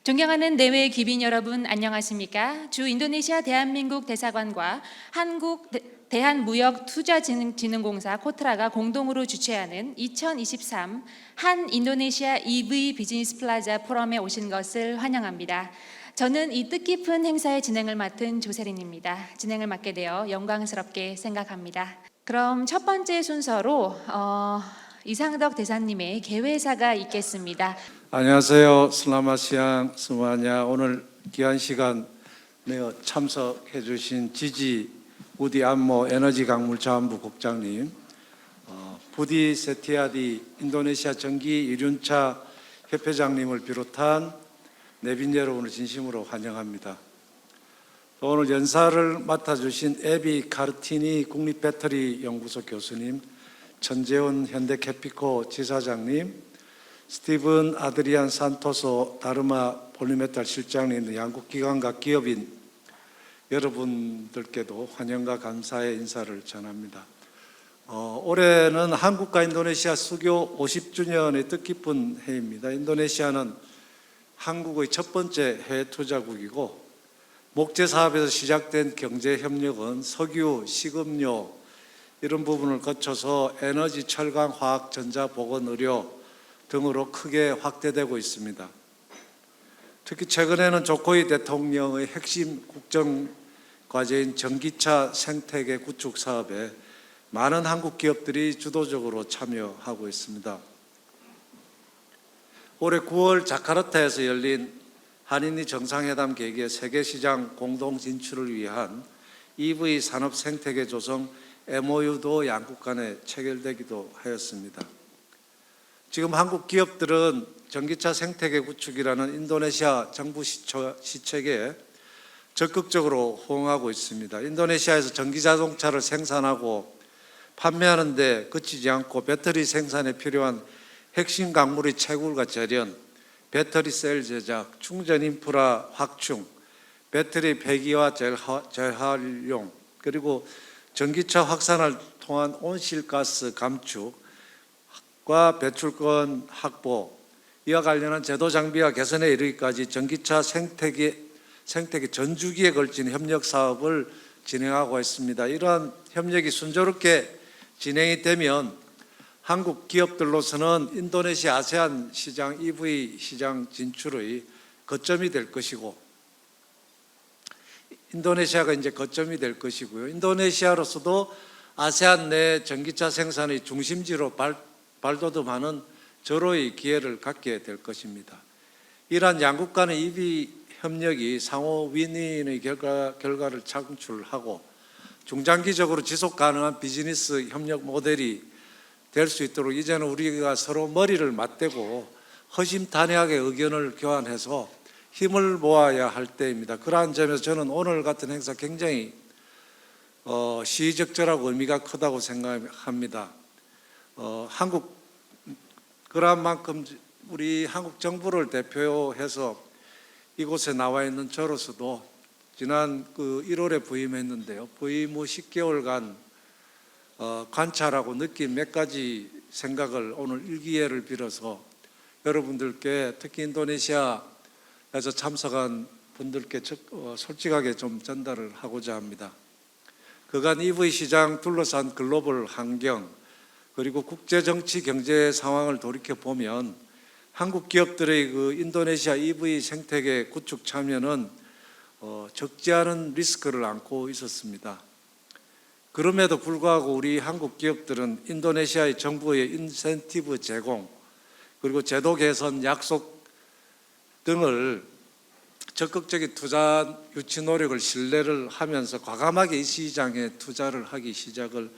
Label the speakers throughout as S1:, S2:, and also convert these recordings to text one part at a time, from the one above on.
S1: 존경하는 내외 귀빈 여러분, 안녕하십니까? 주 인도네시아 대한민국 대사관과 한국 대한무역투자진흥공사 코트라가 공동으로 주최하는 2023 한 인도네시아 EV 비즈니스 플라자 포럼에 오신 것을 환영합니다. 저는 이 뜻깊은 행사의 진행을 맡은 조세린입니다. 진행을 맡게 되어 영광스럽게 생각합니다. 그럼 첫 번째 순서로 이상덕 대사님의 개회사가 있겠습니다.
S2: 안녕하세요. 슬라마시앙 스마냐. 오늘 귀한 시간 내어 참석해 주신 지지 부디 안모 에너지 강물 자원부 국장님, 부디 세티아디 인도네시아 전기 이륜차 협회장님을 비롯한 내빈 여러분을 진심으로 환영합니다. 오늘 연사를 맡아주신 에비 카르티니 국립배터리 연구소 교수님, 천재훈 현대캐피코 지사장님, 스티븐 아드리안 산토소 다르마 폴리메탈 실장님 등 양국 기관과 기업인 여러분들께도 환영과 감사의 인사를 전합니다. 올해는 한국과 인도네시아 수교 50주년의 뜻깊은 해입니다. 인도네시아는 한국의 첫 번째 해외 투자국이고 목재 사업에서 시작된 경제 협력은 석유, 식음료 이런 부분을 거쳐서 에너지, 철강, 화학, 전자, 보건, 의료 등으로 크게 확대되고 있습니다. 특히 최근에는 조코이 대통령의 핵심 국정과제인 전기차 생태계 구축 사업에 많은 한국 기업들이 주도적으로 참여하고 있습니다. 올해 9월 자카르타에서 열린 한인이 정상회담 계기에 세계시장 공동 진출을 위한 EV 산업 생태계 조성 MOU도 양국 간에 체결되기도 하였습니다. 지금 한국 기업들은 전기차 생태계 구축이라는 인도네시아 정부 시책에 적극적으로 호응하고 있습니다. 인도네시아에서 전기자동차를 생산하고 판매하는 데 그치지 않고 배터리 생산에 필요한 핵심 광물의 채굴과 재련, 배터리 셀 제작, 충전 인프라 확충, 배터리 폐기와 재활용, 그리고 전기차 확산을 통한 온실가스 감축, 과 배출권 확보, 이와 관련한 제도 장비와 개선에 이르기까지 전기차 생태계 전 주기에 걸친 협력 사업을 진행하고 있습니다. 이러한 협력이 순조롭게 진행이 되면 한국 기업들로서는 인도네시아 아세안 시장 EV 시장 진출의 거점이 될 것이고, 인도네시아가 이제 거점이 될 것이고요. 인도네시아로서도 아세안 내 전기차 생산의 중심지로 발돋움하는 절호의 기회를 갖게 될 것입니다. 이러한 양국 간의 EV 협력이 상호 윈윈의 결과를 창출하고 중장기적으로 지속 가능한 비즈니스 협력 모델이 될 수 있도록 이제는 우리가 서로 머리를 맞대고 허심탄회하게 의견을 교환해서 힘을 모아야 할 때입니다. 그러한 점에서 저는 오늘 같은 행사 굉장히 시의적절하고 의미가 크다고 생각합니다. 그러한 만큼 우리 한국 정부를 대표해서 이곳에 나와 있는 저로서도 지난 1월에 부임했는데요. 부임 후 10개월간 관찰하고 느낀 몇 가지 생각을 오늘 일기회를 빌어서 여러분들께, 특히 인도네시아에서 참석한 분들께 솔직하게 좀 전달을 하고자 합니다. 그간 EV 시장 둘러싼 글로벌 환경, 그리고 국제정치 경제 상황을 돌이켜보면 한국 기업들의 인도네시아 EV 생태계 구축 참여는 적지 않은 리스크를 안고 있었습니다. 그럼에도 불구하고 우리 한국 기업들은 인도네시아의 정부의 인센티브 제공, 그리고 제도 개선 약속 등을 적극적인 투자 유치 노력을 신뢰를 하면서 과감하게 이 시장에 투자를 하기 시작을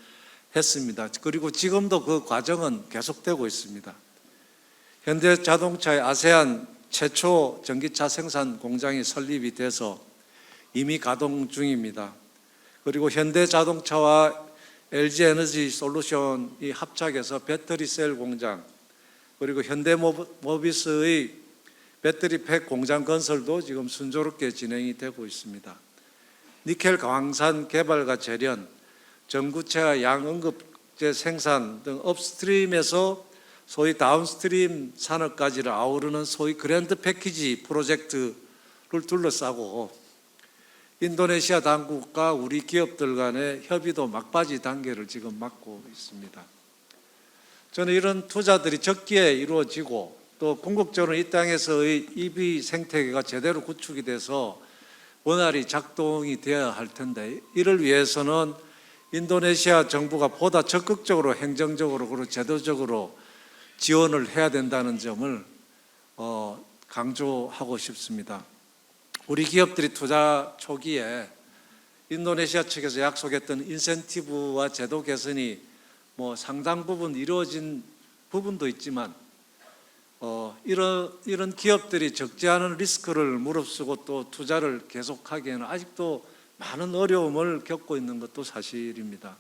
S2: 했습니다. 그리고 지금도 그 과정은 계속되고 있습니다. 현대자동차의 아세안 최초 전기차 생산 공장이 설립이 돼서 이미 가동 중입니다. 그리고 현대자동차와 LG에너지 솔루션이 합작해서 배터리 셀 공장, 그리고 현대모비스의 배터리 팩 공장 건설도 지금 순조롭게 진행이 되고 있습니다. 니켈 광산 개발과 재련, 전구체와 양응급제 생산 등 업스트림에서 소위 다운스트림 산업까지를 아우르는 소위 그랜드 패키지 프로젝트를 둘러싸고 인도네시아 당국과 우리 기업들 간의 협의도 막바지 단계를 지금 맞고 있습니다. 저는 이런 투자들이 적기에 이루어지고 또 궁극적으로 이 땅에서의 EV 생태계가 제대로 구축이 돼서 원활히 작동이 되어야 할 텐데, 이를 위해서는 인도네시아 정부가 보다 적극적으로 행정적으로 그리고 제도적으로 지원을 해야 된다는 점을 강조하고 싶습니다. 우리 기업들이 투자 초기에 인도네시아 측에서 약속했던 인센티브와 제도 개선이 상당 부분 이루어진 부분도 있지만 이런 기업들이 적지 않은 리스크를 무릅쓰고 또 투자를 계속하기에는 아직도 많은 어려움을 겪고 있는 것도 사실입니다.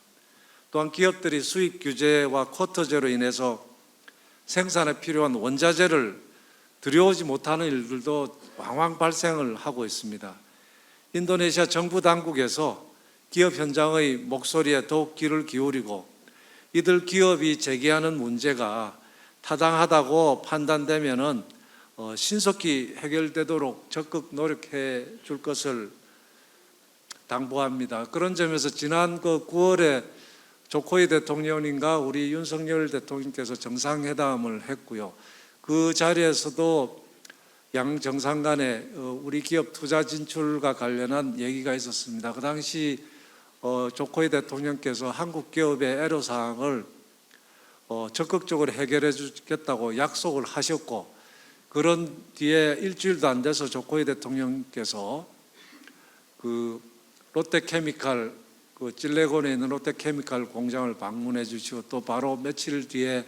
S2: 또한 기업들이 수익 규제와 쿼터제로 인해서 생산에 필요한 원자재를 들여오지 못하는 일들도 왕왕 발생을 하고 있습니다. 인도네시아 정부 당국에서 기업 현장의 목소리에 더욱 귀를 기울이고 이들 기업이 제기하는 문제가 타당하다고 판단되면은 신속히 해결되도록 적극 노력해 줄 것을 당부합니다. 그런 점에서 지난 9월에 조코이 대통령님과 우리 윤석열 대통령께서 정상회담을 했고요. 그 자리에서도 양 정상 간에 우리 기업 투자 진출과 관련한 얘기가 있었습니다. 그 당시 조코이 대통령께서 한국 기업의 애로사항을 적극적으로 해결해 주겠다고 약속을 하셨고, 그런 뒤에 일주일도 안 돼서 조코이 대통령께서 그 롯데케미칼 찔레곤에 있는 롯데케미칼 공장을 방문해 주시고 또 바로 며칠 뒤에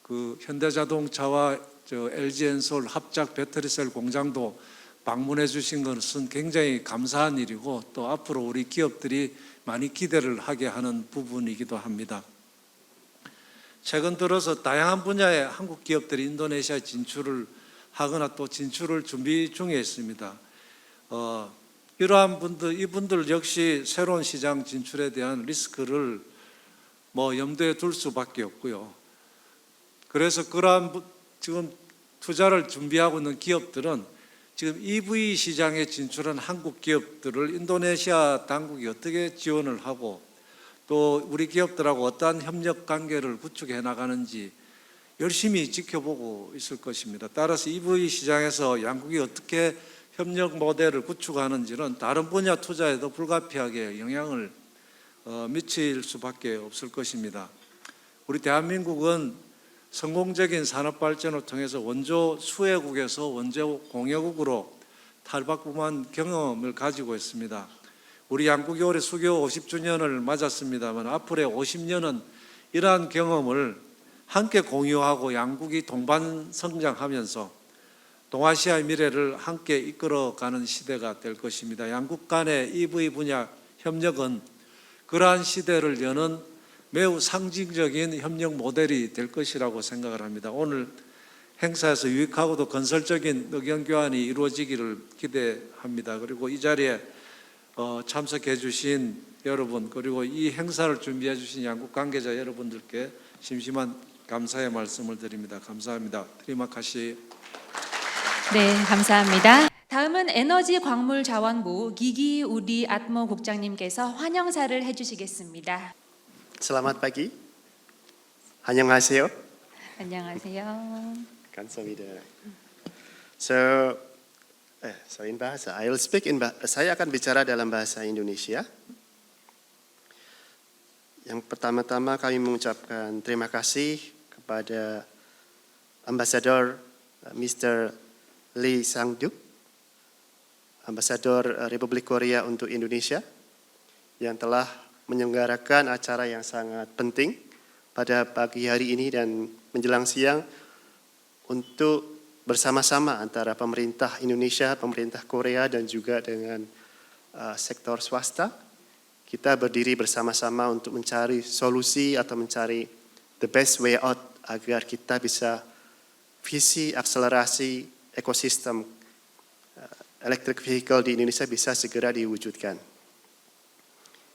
S2: 그 현대자동차와 LG엔솔 합작 배터리셀 공장도 방문해 주신 것은 굉장히 감사한 일이고 또 앞으로 우리 기업들이 많이 기대를 하게 하는 부분이기도 합니다. 최근 들어서 다양한 분야의 한국 기업들이 인도네시아에 진출을 하거나 또 진출을 준비 중에 있습니다. 이러한 이분들 역시 새로운 시장 진출에 대한 리스크를 염두에 둘 수밖에 없고요. 그래서 그러한 지금 투자를 준비하고 있는 기업들은 지금 EV 시장에 진출한 한국 기업들을 인도네시아 당국이 어떻게 지원을 하고 또 우리 기업들하고 어떠한 협력 관계를 구축해 나가는지 열심히 지켜보고 있을 것입니다. 따라서 EV 시장에서 양국이 어떻게 협력 모델을 구축하는지는 다른 분야 투자에도 불가피하게 영향을 미칠 수밖에 없을 것입니다. 우리 대한민국은 성공적인 산업 발전을 통해서 원조 수혜국에서 원조 공여국으로 탈바꿈한 경험을 가지고 있습니다. 우리 양국이 올해 수교 50주년을 맞았습니다만 앞으로의 50년은 이러한 경험을 함께 공유하고 양국이 동반 성장하면서 동아시아의 미래를 함께 이끌어가는 시대가 될 것입니다. 양국 간의 EV 분야 협력은 그러한 시대를 여는 매우 상징적인 협력 모델이 될 것이라고 생각을 합니다. 오늘 행사에서 유익하고도 건설적인 의견 교환이 이루어지기를 기대합니다. 그리고 이 자리에 참석해 주신 여러분, 그리고 이 행사를 준비해 주신 양국 관계자 여러분들께 심심한 감사의 말씀을 드립니다. 감사합니다. 트리마카시.
S1: 네, 감사합니다. 다음은 에너지광물자원부 기기 우리 아트모 국장님께서 환영사를 해주시겠습니다.
S3: Selamat pagi. 안녕하세요.
S1: 안녕하세요.
S3: 감사합니다. So in bahasa, I will speak in saya akan bicara dalam bahasa Indonesia. Yang pertama-tama kami mengucapkan terima kasih kepada Ambassador Mr. Lee Sang-duk, Ambasador Republik Korea untuk Indonesia, yang telah menyelenggarakan acara yang sangat penting pada pagi hari ini dan menjelang siang untuk bersama-sama antara pemerintah Indonesia, pemerintah Korea dan juga dengan sektor swasta. Kita berdiri bersama-sama untuk mencari solusi atau mencari the best way out agar kita bisa visi akselerasi ekosistem electric vehicle di Indonesia bisa segera diwujudkan.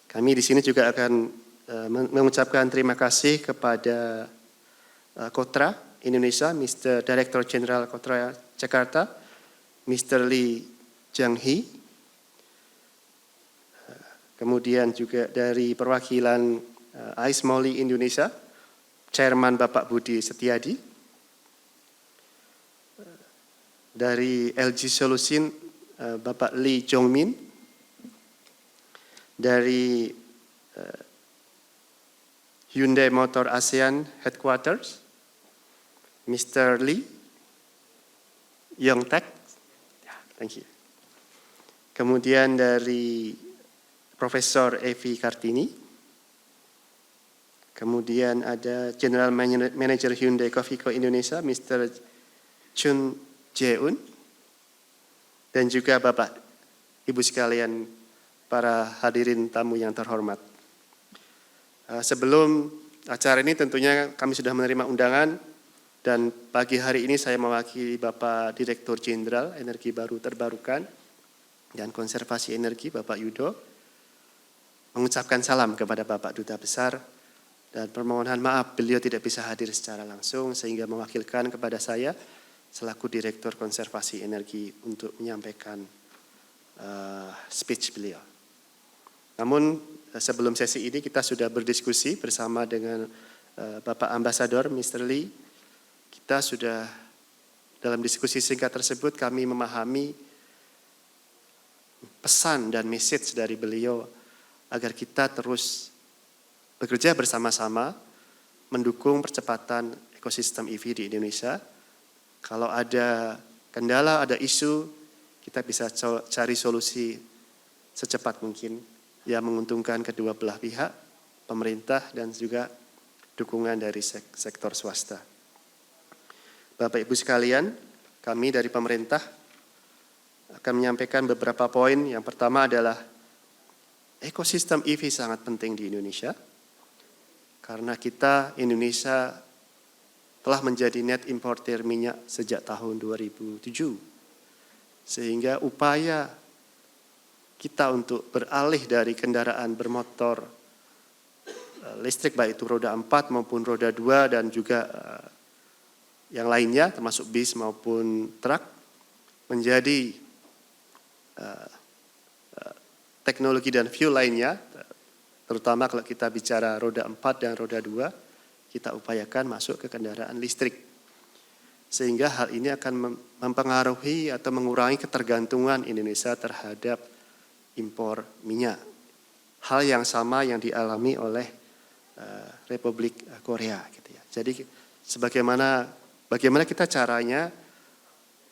S3: Kami di sini juga akan mengucapkan terima kasih kepada Kotra Indonesia, Mr. Director General Korea Jakarta, Mr. Lee Jang-hee. Kemudian juga dari perwakilan Ais Moli Indonesia, Chairman Bapak Budi Setiadi. Dari LG Solution, Bapak Lee Jong-min. Dari Hyundai Motor ASEAN Headquarters, Mr. Lee Yong-tak. Thank you. Kemudian dari Profesor Evi Kartini. Kemudian ada General Manager Hyundai Coffee Co Indonesia, Mr. Chun Jae-un. Dan juga Bapak, Ibu sekalian, para hadirin tamu yang terhormat. Sebelum acara ini tentunya kami sudah menerima undangan dan pagi hari ini saya mewakili Bapak Direktur Jenderal Energi Baru Terbarukan dan Konservasi Energi Bapak Yudo mengucapkan salam kepada Bapak Duta Besar dan permohonan maaf beliau tidak bisa hadir secara langsung sehingga mewakilkan kepada saya selaku Direktur Konservasi Energi untuk menyampaikan speech beliau. Namun sebelum sesi ini kita sudah berdiskusi bersama dengan Bapak Ambasador Mr. Lee. Kita sudah dalam diskusi singkat tersebut kami memahami pesan dan message dari beliau agar kita terus bekerja bersama-sama mendukung percepatan ekosistem EV di Indonesia. Kalau ada kendala, ada isu, kita bisa cari solusi secepat mungkin yang menguntungkan kedua belah pihak, pemerintah dan juga dukungan dari sektor swasta. Bapak Ibu sekalian, kami dari pemerintah akan menyampaikan beberapa poin. Yang pertama adalah ekosistem EV sangat penting di Indonesia karena kita Indonesia telah menjadi net importer minyak sejak tahun 2007. Sehingga upaya kita untuk beralih dari kendaraan bermotor listrik baik itu roda 4 maupun roda 2 dan juga yang lainnya termasuk bis maupun truk menjadi teknologi dan fuel lainnya, terutama kalau kita bicara roda 4 dan roda 2, kita upayakan masuk ke kendaraan listrik. Sehingga hal ini akan mempengaruhi atau mengurangi ketergantungan Indonesia terhadap impor minyak. Hal yang sama yang dialami oleh Republik Korea gitu ya. Jadi bagaimana kita caranya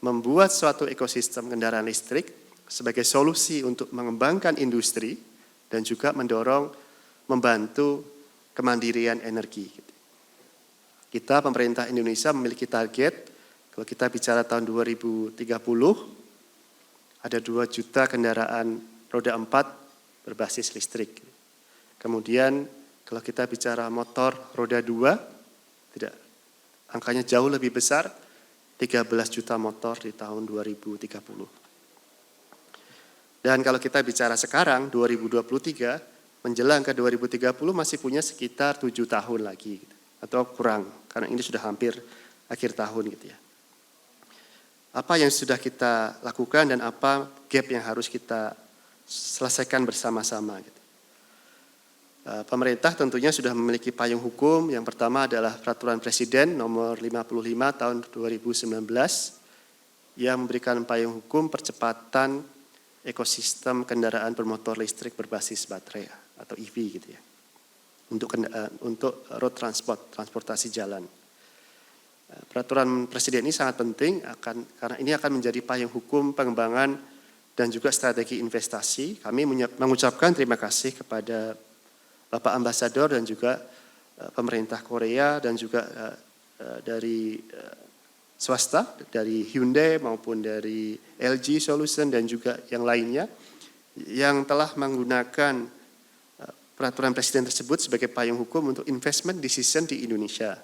S3: membuat suatu ekosistem kendaraan listrik sebagai solusi untuk mengembangkan industri dan juga membantu kemandirian energi. Kita pemerintah Indonesia memiliki target kalau kita bicara tahun 2030 ada 2 juta kendaraan roda 4 berbasis listrik. Kemudian kalau kita bicara motor roda 2, angkanya jauh lebih besar, 13 juta motor di tahun 2030. Dan kalau kita bicara sekarang, 2023, menjelang ke 2030 masih punya sekitar 7 tahun lagi, atau kurang, karena ini sudah hampir akhir tahun gitu ya. Apa yang sudah kita lakukan dan apa gap yang harus kita selesaikan bersama-sama. Pemerintah tentunya sudah memiliki payung hukum. Yang pertama adalah Peraturan Presiden nomor 55 tahun 2019 yang memberikan payung hukum percepatan ekosistem kendaraan bermotor listrik berbasis baterai atau EV gitu ya. Untuk road transportasi jalan. Peraturan Presiden ini sangat penting karena ini akan menjadi payung hukum pengembangan dan juga strategi investasi. Kami mengucapkan terima kasih kepada Bapak Ambasador dan juga pemerintah Korea dan juga dari swasta, dari Hyundai maupun dari LG Solution dan juga yang lainnya yang telah menggunakan peraturan Presiden tersebut sebagai payung hukum untuk investment decision di Indonesia.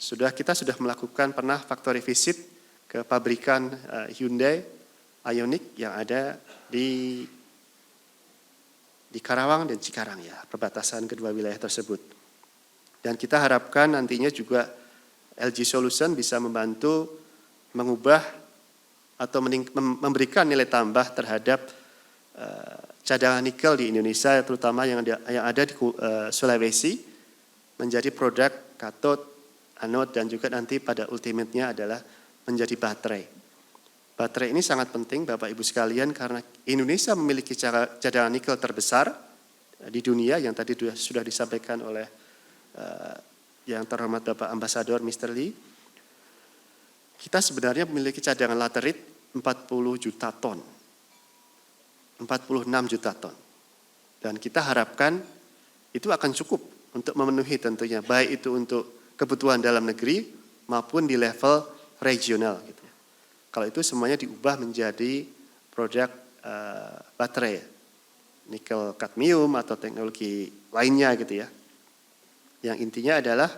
S3: Kita sudah melakukan pernah factory visit ke pabrikan Hyundai Ioniq yang ada di Karawang dan Cikarang ya, perbatasan kedua wilayah tersebut. Dan kita harapkan nantinya juga LG Solution bisa membantu mengubah atau memberikan nilai tambah terhadap cadangan nikel di Indonesia, terutama yang ada di Sulawesi, menjadi produk katot, anode, dan juga nanti pada ultimate-nya adalah menjadi baterai. Baterai ini sangat penting Bapak Ibu sekalian karena Indonesia memiliki cadangan nikel terbesar di dunia yang tadi sudah disampaikan oleh yang terhormat Bapak Ambasador Mr. Lee. Kita sebenarnya memiliki cadangan laterit 40 juta ton. 46 juta ton. Dan kita harapkan itu akan cukup untuk memenuhi tentunya, baik itu untuk kebutuhan dalam negeri maupun di level regional. Gitu. Kalau itu semuanya diubah menjadi produk baterai, nikel kadmium atau teknologi lainnya gitu ya. Yang intinya adalah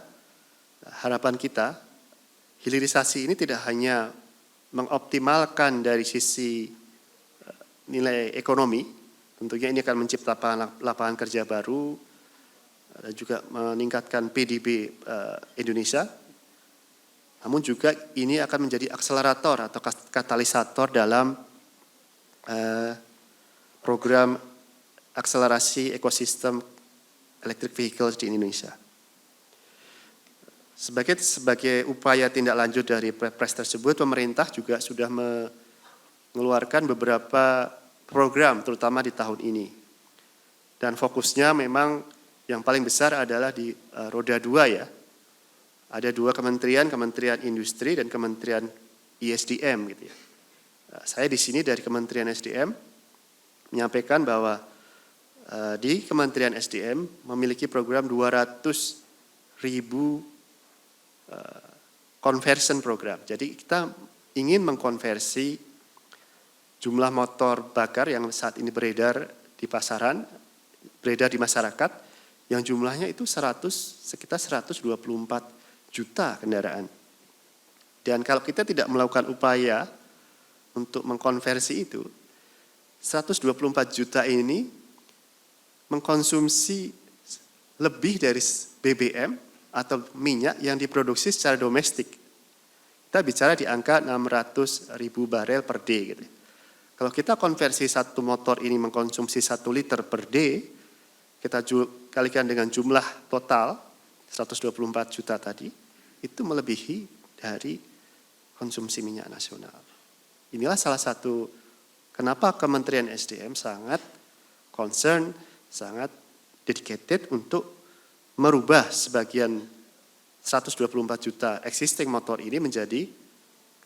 S3: harapan kita, hilirisasi ini tidak hanya mengoptimalkan dari sisi nilai ekonomi, tentunya ini akan menciptakan lapangan kerja baru, dan juga meningkatkan PDB Indonesia, namun juga ini akan menjadi akselerator atau katalisator dalam program akselerasi ekosistem electric vehicles di Indonesia. Sebagai upaya tindak lanjut dari Perpres tersebut, pemerintah juga sudah mengeluarkan beberapa program terutama di tahun ini. Dan fokusnya memang yang paling besar adalah di roda 2 ya. Ada 2 kementerian, Kementerian Industri dan Kementerian ISDM gitu ya. Saya di sini dari Kementerian SDM menyampaikan bahwa di Kementerian SDM memiliki program 200.000 conversion program. Jadi kita ingin mengkonversi jumlah motor bakar yang saat ini beredar di pasaran, beredar di masyarakat, yang jumlahnya itu sekitar 124 juta kendaraan. Dan kalau kita tidak melakukan upaya untuk mengkonversi itu, 124 juta ini mengkonsumsi lebih dari BBM atau minyak yang diproduksi secara domestik. Kita bicara di angka 600.000 barel per day. Gitu. Kalau kita konversi satu motor ini mengkonsumsi 1 liter per day, kita kalikan dengan jumlah total 124 juta tadi, itu melebihi dari konsumsi minyak nasional. Inilah salah satu kenapa Kementerian SDM sangat concern, sangat dedicated untuk merubah sebagian 124 juta existing motor ini menjadi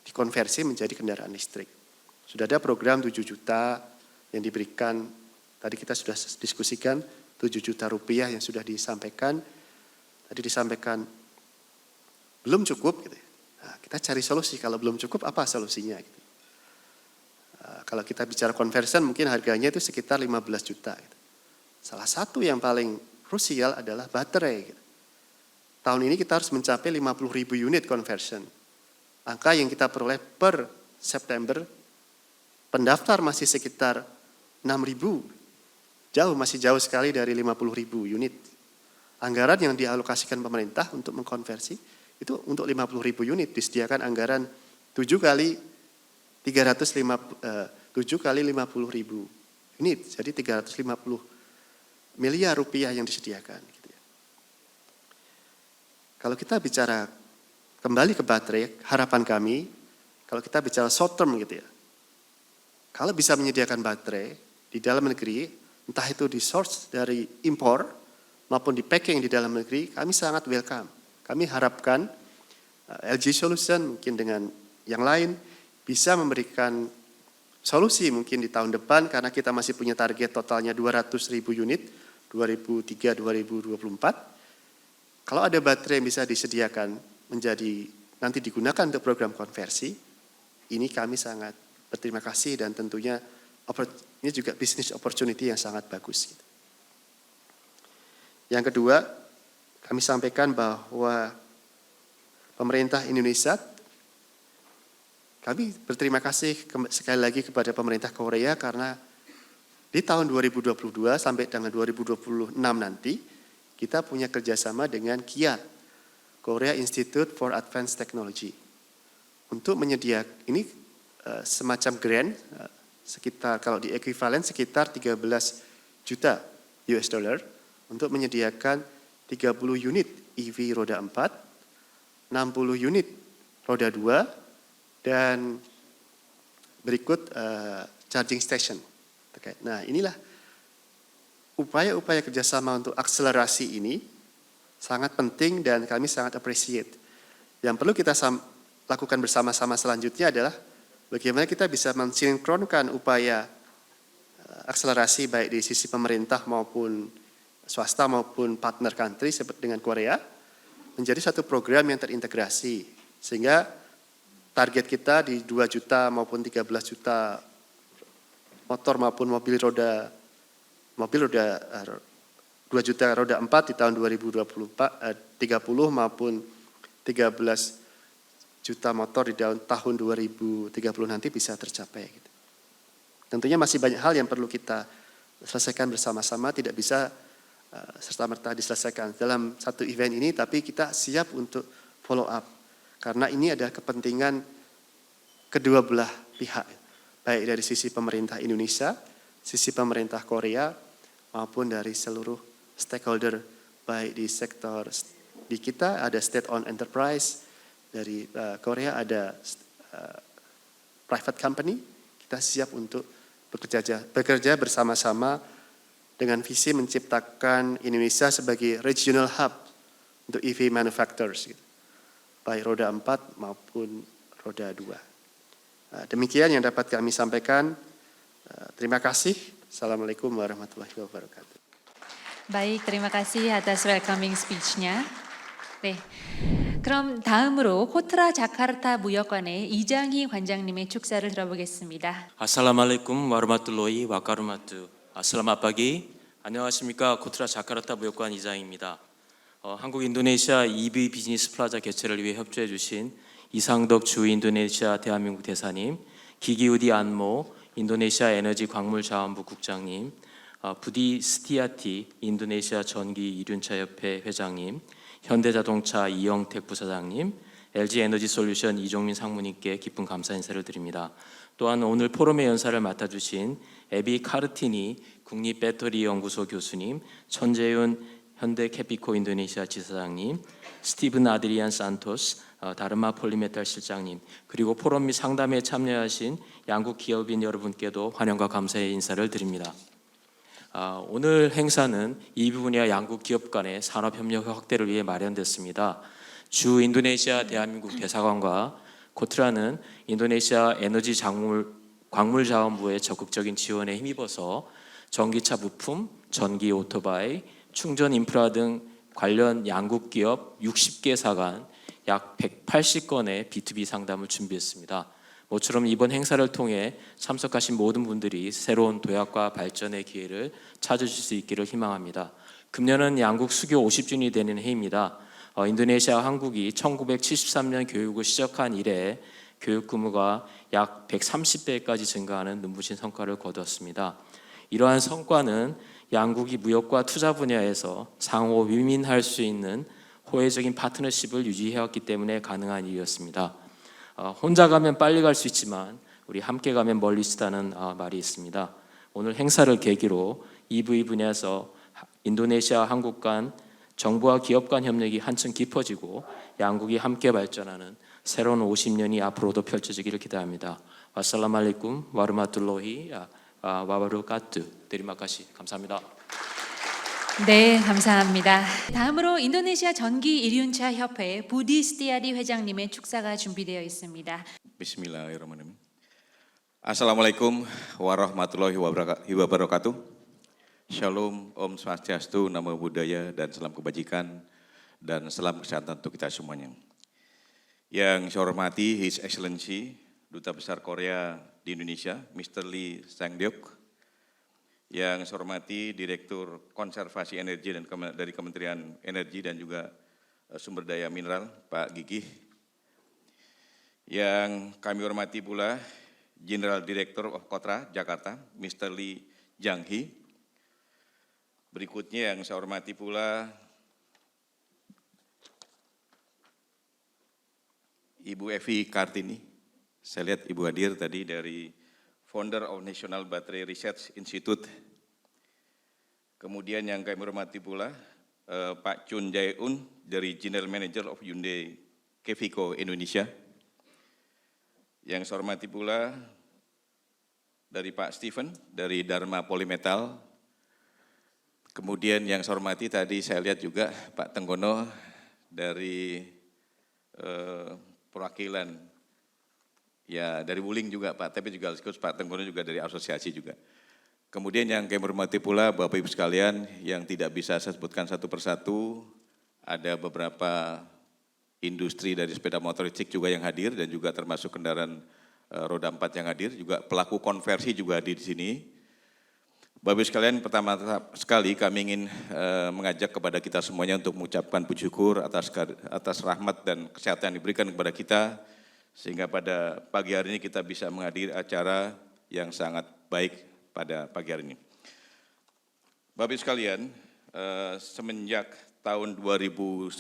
S3: dikonversi menjadi kendaraan listrik. Sudah ada program 7 juta yang diberikan, tadi kita sudah diskusikan 7 juta rupiah yang sudah disampaikan. Tadi disampaikan belum cukup gitu. Nah, kita cari solusi, kalau belum cukup apa solusinya gitu. Kalau kita bicara conversion mungkin harganya itu sekitar 15 juta gitu. Salah satu yang paling krusial adalah baterai. Gitu. Tahun ini kita harus mencapai 50.000 unit conversion. Angka yang kita peroleh per September, pendaftar masih sekitar 6.000. Masih jauh sekali dari 50.000 unit. Anggaran yang dialokasikan pemerintah untuk mengkonversi, itu untuk 50.000 unit, disediakan anggaran 7 kali 50.000 unit, jadi 350 miliar rupiah yang disediakan. Gitu ya. Kalau kita bicara kembali ke baterai, harapan kami, kalau kita bicara short term gitu ya, kalau bisa menyediakan baterai di dalam negeri, entah itu di source dari impor maupun di packing di dalam negeri, kami sangat welcome. Kami harapkan LG Solution mungkin dengan yang lain bisa memberikan solusi mungkin di tahun depan karena kita masih punya target totalnya 200.000 unit 2023-2024. Kalau ada baterai yang bisa disediakan menjadi nanti digunakan untuk program konversi, ini kami sangat berterima kasih dan tentunya ini juga business opportunity yang sangat bagus. Yang kedua, kami sampaikan bahwa pemerintah Indonesia, kami berterima kasih sekali lagi kepada pemerintah Korea karena di tahun 2022 sampai dengan 2026 nanti kita punya kerjasama dengan Kiat Korea Institute for Advanced Technology. Untuk menyediakan ini semacam grant sekitar kalau di ekuivalen sekitar 13 juta US dollar untuk menyediakan 30 unit EV roda 4, 60 unit roda 2 dan berikut charging station. Nah, inilah upaya-upaya kerjasama untuk akselerasi ini sangat penting dan kami sangat appreciate. Yang perlu kita lakukan bersama-sama selanjutnya adalah bagaimana kita bisa mensinkronkan upaya akselerasi baik di sisi pemerintah maupun swasta maupun partner country seperti dengan Korea menjadi satu program yang terintegrasi sehingga target kita di 2 juta maupun 13 juta motor maupun mobil roda 2 juta roda 4 di tahun 2030 maupun 13 juta motor di tahun 2030 nanti bisa tercapai. Tentunya masih banyak hal yang perlu kita selesaikan bersama-sama, tidak bisa serta-merta diselesaikan dalam satu event ini, tapi kita siap untuk follow up. Karena ini ada kepentingan kedua belah pihak, baik dari sisi pemerintah Indonesia, sisi pemerintah Korea, maupun dari seluruh stakeholder, baik di sektor, di kita ada state-owned enterprise, dari Korea ada private company, kita siap untuk bekerja bersama-sama dengan visi menciptakan Indonesia sebagai regional hub untuk EV manufacturers, baik roda 4 maupun roda 2. Demikian yang dapat kami sampaikan. Terima kasih. Assalamualaikum warahmatullahi wabarakatuh.
S1: 바이, terima kasih atas welcoming speech-nya. 네, 그럼 다음으로 코트라 자카르타 무역관의 이장희 관장님의 축사를 들어보겠습니다.
S4: Assalamualaikum warahmatullahi wabarakatuh. Selamat pagi. 안녕하십니까. 코트라 자카르타 무역관 이장입니다. 한국 인도네시아 EV 비즈니스 플라자 개최를 위해 협조해 주신 이상덕 주 인도네시아 대한민국 대사님, 기기우디 안모 인도네시아 에너지 광물자원부 국장님, 부디 스티아티 인도네시아 전기 이륜차 협회 회장님, 현대자동차 이영택 부사장님, LG 에너지 솔루션 이종민 상무님께 깊은 감사 인사를 드립니다. 또한 오늘 포럼의 연사를 맡아주신 에비 카르티니 국립배터리연구소 교수님, 천재윤 현대캐피코 인도네시아 지사장님, 스티븐 아드리안 산토스 다르마 폴리메탈 실장님, 그리고 포럼 및 상담에 참여하신 양국 기업인 여러분께도 환영과 감사의 인사를 드립니다. 오늘 행사는 이 분야 양국 기업 간의 산업협력 확대를 위해 마련됐습니다. 주 인도네시아 대한민국 대사관과 코트라는 인도네시아 에너지 광물자원부의 적극적인 지원에 힘입어서 전기차 부품, 전기 오토바이, 충전 인프라 등 관련 양국 기업 60개사 간 약 180건의 B2B 상담을 준비했습니다. 모처럼 이번 행사를 통해 참석하신 모든 분들이 새로운 도약과 발전의 기회를 찾으실 수 있기를 희망합니다. 금년은 양국 수교 50주년이 되는 해입니다. 인도네시아와 한국이 1973년 교육을 시작한 이래 교육 규모가 약 130배까지 증가하는 눈부신 성과를 거두었습니다. 이러한 성과는 양국이 무역과 투자 분야에서 상호 윈윈할 수 있는 호혜적인 파트너십을 유지해왔기 때문에 가능한 일이었습니다. 혼자 가면 빨리 갈 수 있지만 우리 함께 가면 멀리 있다는 말이 있습니다. 오늘 행사를 계기로 EV 분야에서 인도네시아 한국 간 정부와 기업 간 협력이 한층 깊어지고 양국이 함께 발전하는 새로운 50년이 앞으로도 펼쳐지기를 기대합니다. 와살라말리쿰 와르마툴로히 와바루카투 데리마카시 감사합니다.
S1: 네, 감사합니다. 다음으로 인도네시아 전기 이륜차 협회 부디 스티아디 회장님의 축사가 준비되어 있습니다.
S5: Bismillahirrahmanirrahim. Assalamualaikum warahmatullahi wabarakatuh. Shalom, Om Swastiastu, Namo Buddhaya, dan salam kebajikan dan salam kesehatan untuk kita semuanya. Yang saya hormati His Excellency Duta Besar Korea di Indonesia, Mr. Lee Sang-deok. Yang saya hormati Direktur Konservasi Energi dari Kementerian Energi dan juga Sumber Daya Mineral, Pak Gigih. Yang kami hormati pula General Director of Kotra Jakarta, Mr. Lee Jang-hee. Berikutnya yang saya hormati pula Ibu Evi Kartini. Saya lihat Ibu hadir tadi dari Founder of National Battery Research Institute. Kemudian yang kami hormati pula Pak Chun Jae-un dari General Manager of Hyundai Kevico Indonesia. Yang saya hormati pula dari Pak Steven dari Dharma Polymetal. Kemudian yang saya hormati tadi saya lihat juga Pak Tenggono dari perwakilan ya dari Wuling juga Pak, tapi juga Pak Tenggono juga dari asosiasi juga. Kemudian yang kami hormati pula Bapak Ibu sekalian yang tidak bisa saya sebutkan satu persatu, ada beberapa industri dari sepeda motor listrik juga yang hadir dan juga termasuk kendaraan roda 4 yang hadir, juga pelaku konversi juga hadir di sini. Bapak Ibu sekalian, pertama sekali kami ingin mengajak kepada kita semuanya untuk mengucapkan puji syukur atas rahmat dan kesehatan yang diberikan kepada kita, sehingga pada pagi hari ini kita bisa menghadiri acara yang sangat baik pada pagi hari ini. Bapak Ibu sekalian, semenjak tahun 2019,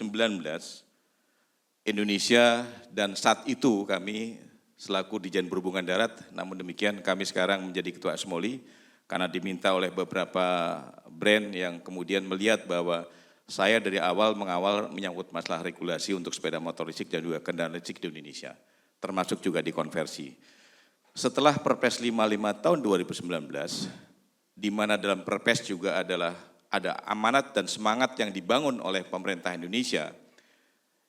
S5: Indonesia dan saat itu kami selaku Dirjen Perhubungan Darat, namun demikian kami sekarang menjadi Ketua ASMOLI karena diminta oleh beberapa brand yang kemudian melihat bahwa saya dari awal mengawal menyangkut masalah regulasi untuk sepeda motor listrik dan juga kendaraan listrik di Indonesia, termasuk juga di konversi. Setelah Perpres 55 tahun 2019, di mana dalam Perpres juga ada amanat dan semangat yang dibangun oleh pemerintah Indonesia,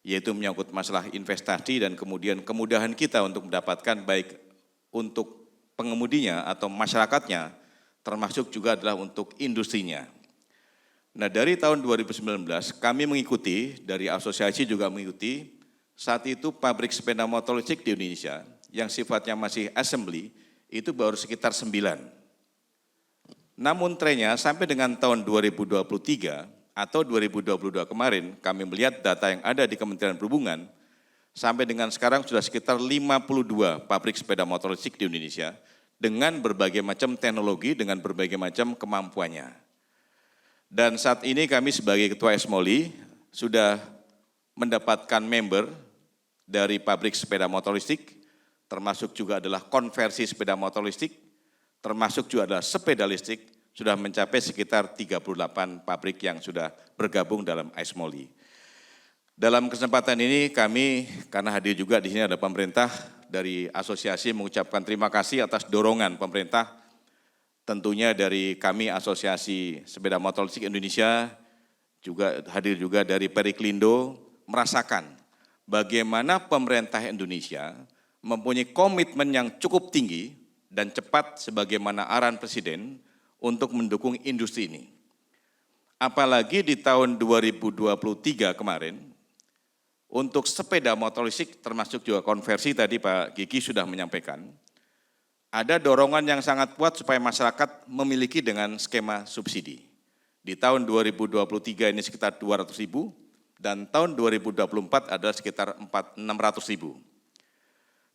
S5: yaitu menyangkut masalah investasi dan kemudian kemudahan kita untuk mendapatkan baik untuk pengemudinya atau masyarakatnya, termasuk juga adalah untuk industrinya. Nah dari tahun 2019 kami mengikuti, dari asosiasi juga mengikuti, saat itu pabrik sepeda motor listrik di Indonesia yang sifatnya masih assembly itu baru sekitar 9. Namun trennya sampai dengan tahun 2023 atau 2022 kemarin kami melihat data yang ada di Kementerian Perhubungan, sampai dengan sekarang sudah sekitar 52 pabrik sepeda motor listrik di Indonesia dengan berbagai macam teknologi, dengan berbagai macam kemampuannya. Dan saat ini kami sebagai Ketua ASMOLI sudah mendapatkan member dari pabrik sepeda motor listrik, termasuk juga adalah konversi sepeda motor listrik, termasuk juga adalah sepeda listrik, sudah mencapai sekitar 38 pabrik yang sudah bergabung dalam ASMOLI. Dalam kesempatan ini kami, karena hadir juga di sini ada pemerintah dari asosiasi, mengucapkan terima kasih atas dorongan pemerintah, tentunya dari kami Asosiasi Sepeda Motor Listrik Indonesia, juga hadir juga dari Periklindo, merasakan bagaimana pemerintah Indonesia mempunyai komitmen yang cukup tinggi dan cepat sebagaimana arahan Presiden untuk mendukung industri ini. Apalagi di tahun 2023 kemarin, untuk sepeda motor listrik termasuk juga konversi tadi Pak Gigi sudah menyampaikan, ada dorongan yang sangat kuat supaya masyarakat memiliki dengan skema subsidi. Di tahun 2023 ini sekitar 200.000 dan tahun 2024 adalah sekitar 600.000.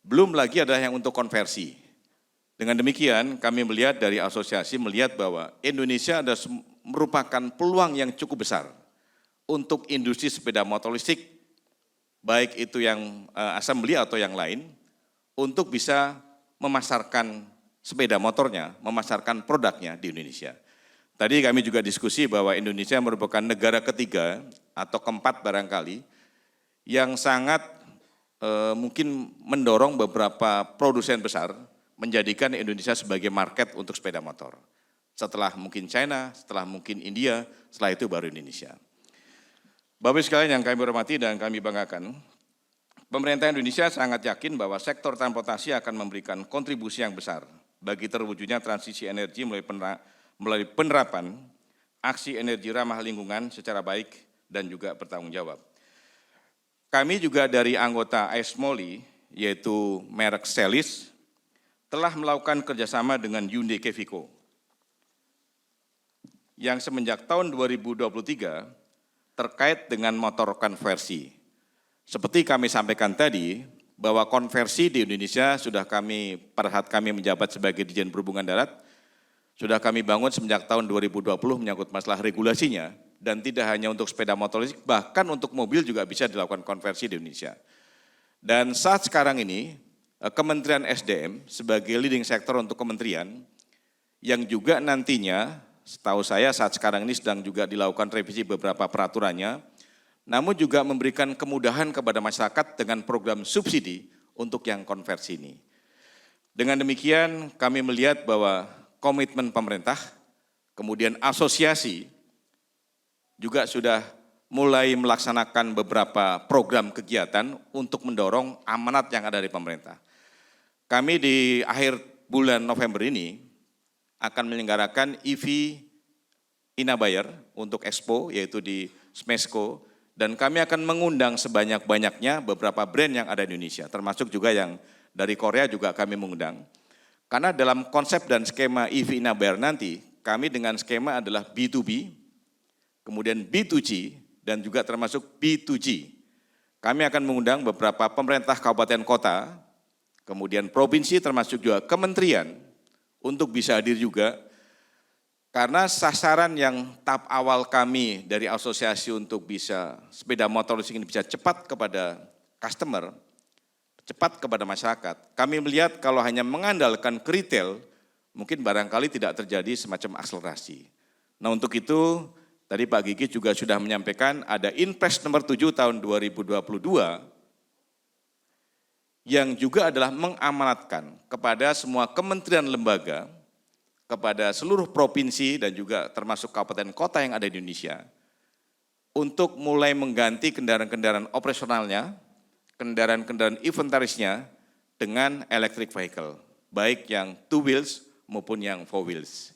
S5: Belum lagi ada yang untuk konversi. Dengan demikian kami melihat dari asosiasi melihat bahwa Indonesia merupakan peluang yang cukup besar untuk industri sepeda motor listrik, baik itu yang assembly atau yang lain, untuk bisa memasarkan sepeda motornya, memasarkan produknya di Indonesia. Tadi kami juga diskusi bahwa Indonesia merupakan negara ketiga atau keempat barangkali yang sangat mungkin mendorong beberapa produsen besar menjadikan Indonesia sebagai market untuk sepeda motor. Setelah mungkin China, setelah mungkin India, setelah itu baru Indonesia. Bapak sekalian yang kami hormati dan kami banggakan, pemerintah Indonesia sangat yakin bahwa sektor transportasi akan memberikan kontribusi yang besar bagi terwujudnya transisi energi melalui penerapan aksi energi ramah lingkungan secara baik dan juga bertanggung jawab. Kami juga dari anggota ASMOLI, yaitu merek Celis, telah melakukan kerjasama dengan Hyundai Kevico, yang semenjak tahun 2023 terkait dengan motor konversi. Seperti kami sampaikan tadi, bahwa konversi di Indonesia sudah kami, pada saat kami menjabat sebagai Dirjen Perhubungan Darat, sudah kami bangun semenjak tahun 2020 menyangkut masalah regulasinya, dan tidak hanya untuk sepeda motor listrik, bahkan untuk mobil juga bisa dilakukan konversi di Indonesia. Dan saat sekarang ini Kementerian SDM sebagai leading sector untuk kementerian yang juga nantinya setahu saya saat sekarang ini sedang juga dilakukan revisi beberapa peraturannya, namun juga memberikan kemudahan kepada masyarakat dengan program subsidi untuk yang konversi ini. Dengan demikian kami melihat bahwa komitmen pemerintah, kemudian asosiasi juga sudah mulai melaksanakan beberapa program kegiatan untuk mendorong amanat yang ada dari pemerintah. Kami di akhir bulan November ini akan menyelenggarakan EV Inabayar untuk Expo, yaitu di Smesco, dan kami akan mengundang sebanyak-banyaknya beberapa brand yang ada di Indonesia, termasuk juga yang dari Korea juga kami mengundang. Karena dalam konsep dan skema EV Inabayar nanti, kami dengan skema adalah B2B, kemudian B2G, dan juga termasuk B2G. Kami akan mengundang beberapa pemerintah kabupaten kota, kemudian provinsi termasuk juga kementerian untuk bisa hadir juga. Karena sasaran yang tahap awal kami dari asosiasi untuk bisa sepeda motor listrik ini bisa cepat kepada customer, cepat kepada masyarakat. Kami melihat kalau hanya mengandalkan ke retail, mungkin barangkali tidak terjadi semacam akselerasi. Nah untuk itu, tadi Pak Gigi juga sudah menyampaikan ada Inpres nomor 7 tahun 2022 yang juga adalah mengamanatkan kepada semua kementerian lembaga, kepada seluruh provinsi dan juga termasuk kabupaten kota yang ada di Indonesia, untuk mulai mengganti kendaraan-kendaraan operasionalnya, kendaraan-kendaraan inventarisnya dengan electric vehicle, baik yang 2 wheels maupun yang 4 wheels.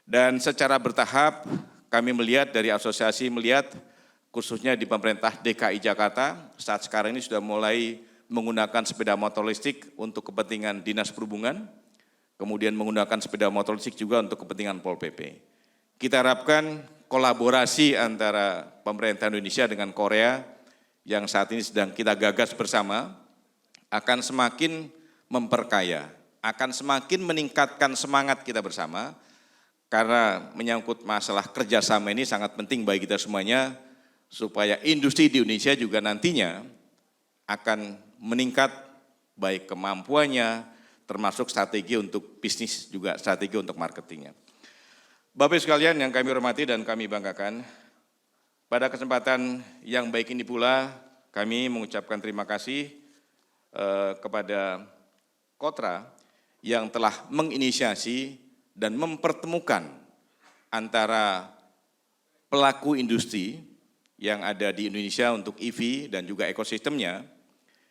S5: Dan secara bertahap kami melihat dari asosiasi melihat khususnya di pemerintah DKI Jakarta saat sekarang ini sudah mulai menggunakan sepeda motor listrik untuk kepentingan Dinas Perhubungan, kemudian menggunakan sepeda motor listrik juga untuk kepentingan Pol PP. Kita harapkan kolaborasi antara pemerintah Indonesia dengan Korea yang saat ini sedang kita gagas bersama akan semakin memperkaya, akan semakin meningkatkan semangat kita bersama, karena menyangkut masalah kerjasama ini sangat penting bagi kita semuanya, supaya industri di Indonesia juga nantinya akan meningkat baik kemampuannya, termasuk strategi untuk bisnis juga strategi untuk marketingnya. Bapak Ibu sekalian yang kami hormati dan kami banggakan, pada kesempatan yang baik ini pula kami mengucapkan terima kasih kepada Kotra yang telah menginisiasi dan mempertemukan antara pelaku industri yang ada di Indonesia untuk EV dan juga ekosistemnya,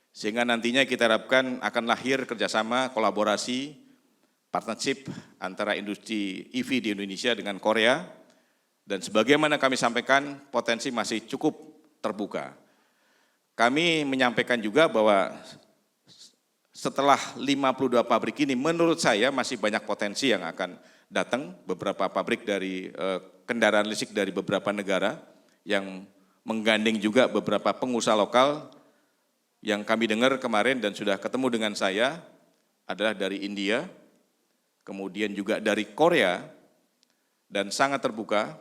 S5: sehingga nantinya kita harapkan akan lahir kerjasama, kolaborasi, partnership antara industri EV di Indonesia dengan Korea, dan sebagaimana kami sampaikan potensi masih cukup terbuka. Kami menyampaikan juga bahwa setelah 52 pabrik ini menurut saya masih banyak potensi yang akan datang, beberapa pabrik dari kendaraan listrik dari beberapa negara yang menggandeng juga beberapa pengusaha lokal. Yang kami dengar kemarin dan sudah ketemu dengan saya adalah dari India, kemudian juga dari Korea, dan sangat terbuka.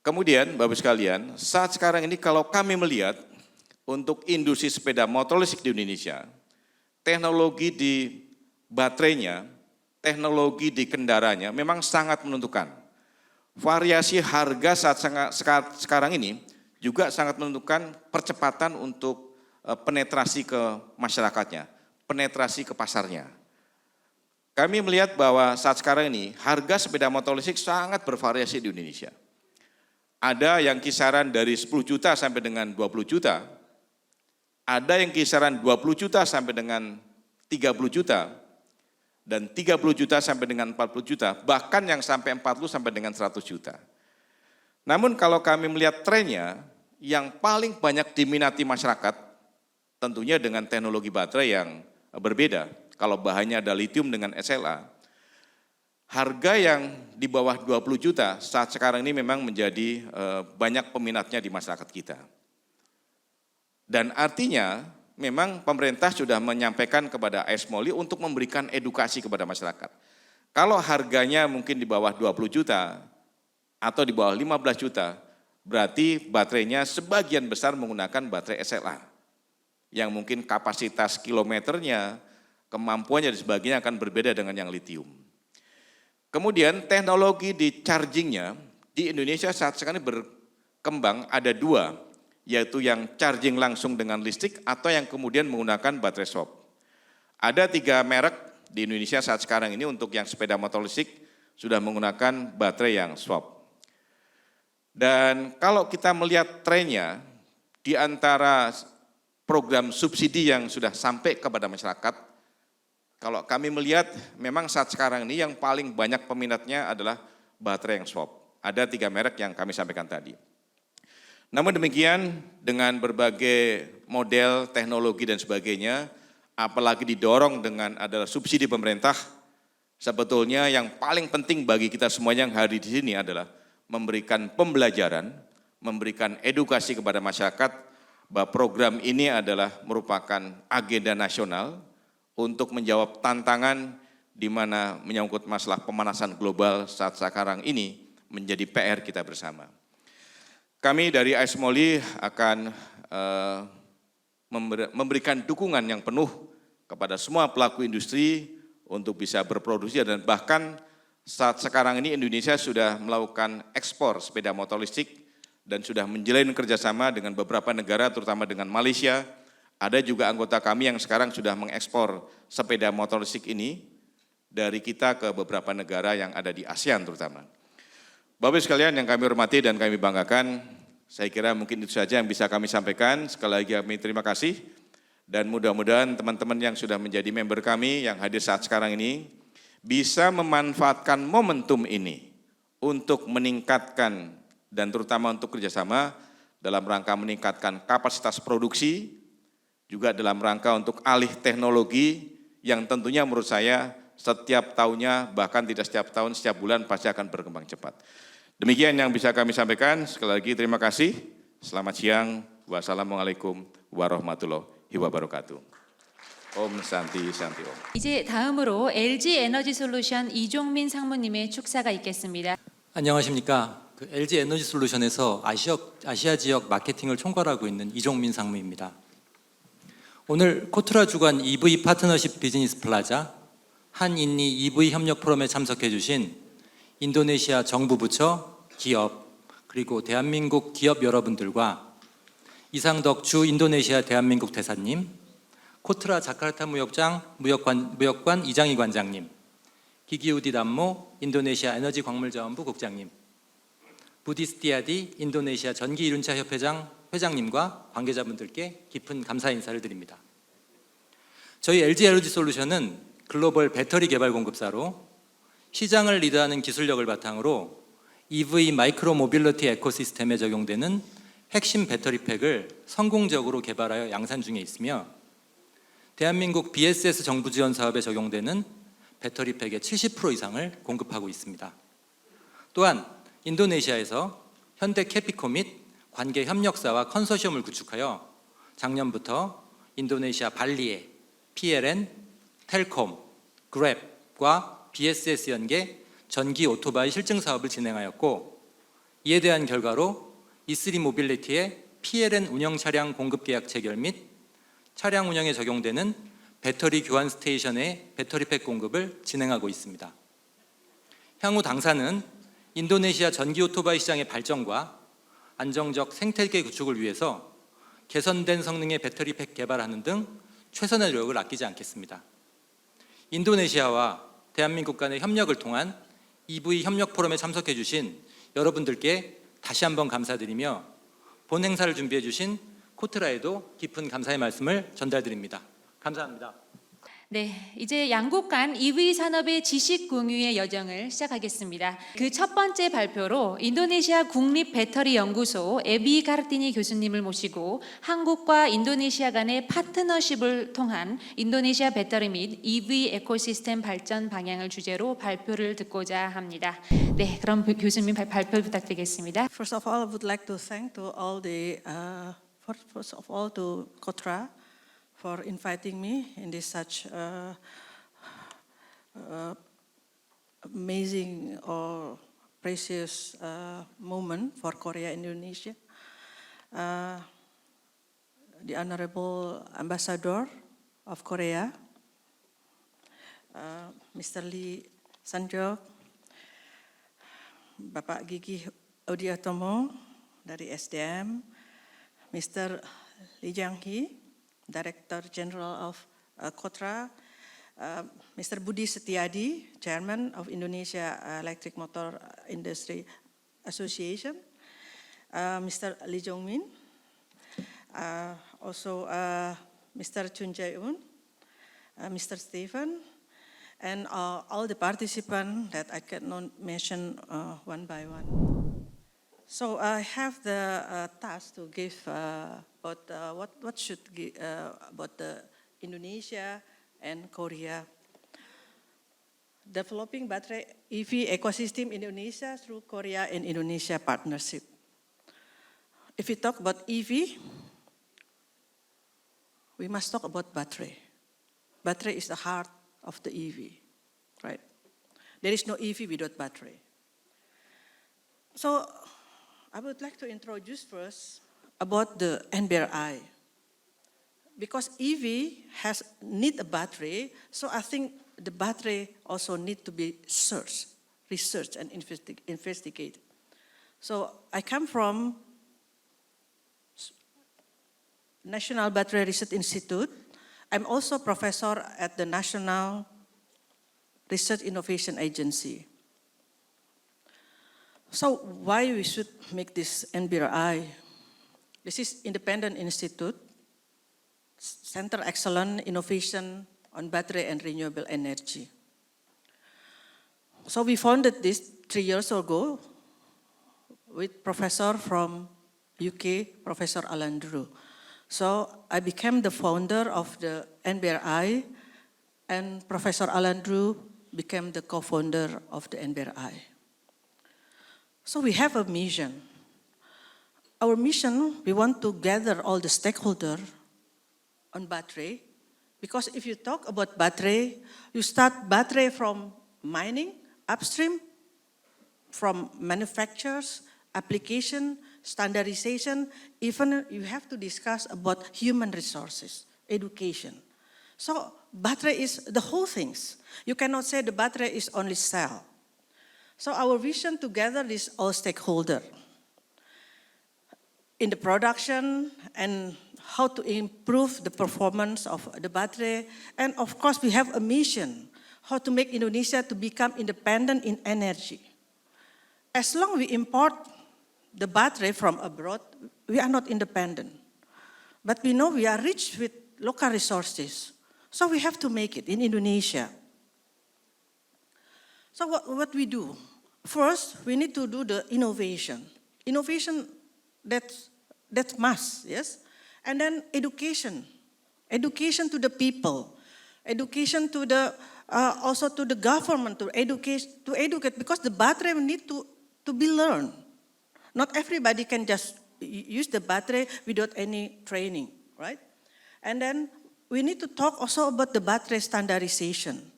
S5: Kemudian Bapak sekalian, saat sekarang ini kalau kami melihat untuk industri sepeda motor listrik di Indonesia, teknologi di baterainya, teknologi di kendaraannya memang sangat menentukan. Variasi harga saat sekarang ini juga sangat menentukan percepatan untuk penetrasi ke masyarakatnya, penetrasi ke pasarnya. Kami melihat bahwa saat sekarang ini harga sepeda motor listrik sangat bervariasi di Indonesia. Ada yang kisaran dari 10 juta sampai dengan 20 juta, ada yang kisaran 20 juta sampai dengan 30 juta, dan 30 juta sampai dengan 40 juta, bahkan yang sampai 40 sampai dengan 100 juta. Namun kalau kami melihat trennya, yang paling banyak diminati masyarakat, tentunya dengan teknologi baterai yang berbeda. Kalau bahannya ada lithium dengan SLA, harga yang di bawah 20 juta saat sekarang ini memang menjadi banyak peminatnya di masyarakat kita. Dan artinya memang pemerintah sudah menyampaikan kepada AS MOLI untuk memberikan edukasi kepada masyarakat. Kalau harganya mungkin di bawah 20 juta atau di bawah 15 juta, berarti baterainya sebagian besar menggunakan baterai SLA. yang mungkin kapasitas kilometernya, kemampuannya dan sebagainya akan berbeda dengan yang litium. Kemudian teknologi di chargingnya di Indonesia saat sekarang ini berkembang ada dua, yaitu yang charging langsung dengan listrik atau yang kemudian menggunakan baterai swap. Ada 3 merek di Indonesia saat sekarang ini untuk yang sepeda motor listrik sudah menggunakan baterai yang swap. Dan kalau kita melihat trennya di antara program subsidi yang sudah sampai kepada masyarakat, kalau kami melihat memang saat sekarang ini yang paling banyak peminatnya adalah baterai yang swap. Ada 3 merek yang kami sampaikan tadi. Namun demikian dengan berbagai model, teknologi dan sebagainya, apalagi didorong dengan adalah subsidi pemerintah, sebetulnya yang paling penting bagi kita semuanya yang hadir di sini adalah memberikan pembelajaran, memberikan edukasi kepada masyarakat bahwa program ini adalah merupakan agenda nasional untuk menjawab tantangan di mana menyangkut masalah pemanasan global saat sekarang ini menjadi PR kita bersama. Kami dari AS MOLI akan memberikan dukungan yang penuh kepada semua pelaku industri untuk bisa berproduksi dan bahkan saat sekarang ini Indonesia sudah melakukan ekspor sepeda motor listrik dan sudah menjalin kerjasama dengan beberapa negara terutama dengan Malaysia. Ada juga anggota kami yang sekarang sudah mengekspor sepeda motor listrik ini dari kita ke beberapa negara yang ada di ASEAN terutama. Bapak sekalian yang kami hormati dan kami banggakan, saya kira mungkin itu saja yang bisa kami sampaikan. Sekali lagi kami terima kasih dan mudah-mudahan teman-teman yang sudah menjadi member kami yang hadir saat sekarang ini bisa memanfaatkan momentum ini untuk meningkatkan dan terutama untuk kerjasama dalam rangka meningkatkan kapasitas produksi, juga dalam rangka untuk alih teknologi yang tentunya menurut saya setiap tahunnya, bahkan tidak setiap tahun, setiap bulan pasti akan berkembang cepat. Demikian yang bisa kami sampaikan. Sekali lagi terima kasih. Selamat siang. Wassalamualaikum warahmatullahi wabarakatuh. Om Santi Santi Om.
S1: 이제 다음으로 LG 에너지 솔루션 이종민 상무님의 축사가 있겠습니다.
S6: 안녕하십니까. LG 에너지 솔루션에서 아시아 지역 마케팅을 총괄하고 있는 이종민 상무입니다. 오늘 코트라 주관 EV 파트너십 비즈니스 플라자 한인니 EV 협력 포럼에 참석해 주신 인도네시아 정부 부처, 기업, 그리고 대한민국 기업 여러분들과 이상덕 주 인도네시아 대한민국 대사님, 코트라 자카르타 무역관 이장희 관장님, 기기우디 담모 인도네시아 에너지 광물자원부 국장님, 부디스티아디 인도네시아 전기 이륜차 협회장 회장님과 관계자분들께 깊은 감사 인사를 드립니다. 저희 LG 에너지 솔루션은 글로벌 배터리 개발 공급사로 시장을 리드하는 기술력을 바탕으로 EV 마이크로 모빌리티 에코시스템에 적용되는 핵심 배터리팩을 성공적으로 개발하여 양산 중에 있으며 대한민국 BSS 정부 지원 사업에 적용되는 배터리팩의 70% 이상을 공급하고 있습니다. 또한 인도네시아에서 현대 캐피코 및 관계 협력사와 컨소시엄을 구축하여 작년부터 인도네시아 발리에 PLN, 텔콤, 그랩과 BSS 연계 전기 오토바이 실증 사업을 진행하였고 이에 대한 결과로 E3 모빌리티의 PLN 운영 차량 공급 계약 체결 및 차량 운영에 적용되는 배터리 교환 스테이션의 배터리팩 공급을 진행하고 있습니다. 향후 당사는 인도네시아 전기 오토바이 시장의 발전과 안정적 생태계 구축을 위해서 개선된 성능의 배터리팩 개발하는 등 최선의 노력을 아끼지 않겠습니다. 인도네시아와 대한민국 간의 협력을 통한 EV 협력 포럼에 참석해 주신 여러분들께 다시 한번 감사드리며 본 행사를 준비해 주신 코트라에도 깊은 감사의 말씀을 전달드립니다. 감사합니다.
S1: 네, 이제 양국 간 EV 산업의 지식 공유의 여정을 시작하겠습니다. 그 첫 번째 발표로 인도네시아 국립 배터리 연구소 에비 카르티니 교수님을 모시고 한국과 인도네시아 간의 파트너십을 통한 인도네시아 배터리 및 EV 에코시스템 발전 방향을 주제로 발표를 듣고자 합니다. 네, 그럼 교수님 발표 부탁드리겠습니다.
S7: First of all, I would like to thank to all the first of all to Kotra for inviting me in this such amazing or precious moment for Korea Indonesia. the Honorable Ambassador of Korea, Mr. Lee Sanjok, Bapak Gigi Odiatomo dari SDM, Mr. Lee Jiang-hee, Director General of KOTRA, Mr. Budi Setiadi, Chairman of Indonesia Electric Motor Industry Association, Mr. Lee Jong-min, also Mr. Chun Jae-un, Mr. Stephen, and all the participants that I cannot mention one by one. So I have the task to give about what should give, about the Indonesia and Korea. Developing battery EV ecosystem in Indonesia through Korea and Indonesia partnership. If we talk about EV, we must talk about battery. Battery is the heart of the EV, right? There is no EV without battery. So I would like to introduce first about the NBRI. Because EV need a battery, so I think the battery also need to be researched and investigated. So I come from National Battery Research Institute. I'm also professor at the National Research Innovation Agency. So why we should make this NBRI? This is independent institute, Center Excellent Innovation on Battery and Renewable Energy. So we founded this 3 years ago with professor from UK, Professor Alan Drew. So I became the founder of the NBRI, and Professor Alan Drew became the co-founder of the NBRI. So we have a mission. Our mission, we want to gather all the stakeholders on battery, because if you talk about battery, you start battery from mining, upstream, from manufacturers, application, standardization, even you have to discuss about human resources, education. So battery is the whole things. You cannot say the battery is only cell. So our vision to gather this all stakeholder in the production and how to improve the performance of the battery. And of course, we have a mission, how to make Indonesia to become independent in energy. As long as we import the battery from abroad, we are not independent. But we know we are rich with local resources. So we have to make it in Indonesia. So what we do? First, we need to do the innovation. Innovation that's must, yes? And then education. Education to the people. Education to the, also to the government, to educate, because the battery need to be learned. Not everybody can just use the battery without any training, right? And then we need to talk also about the battery standardization.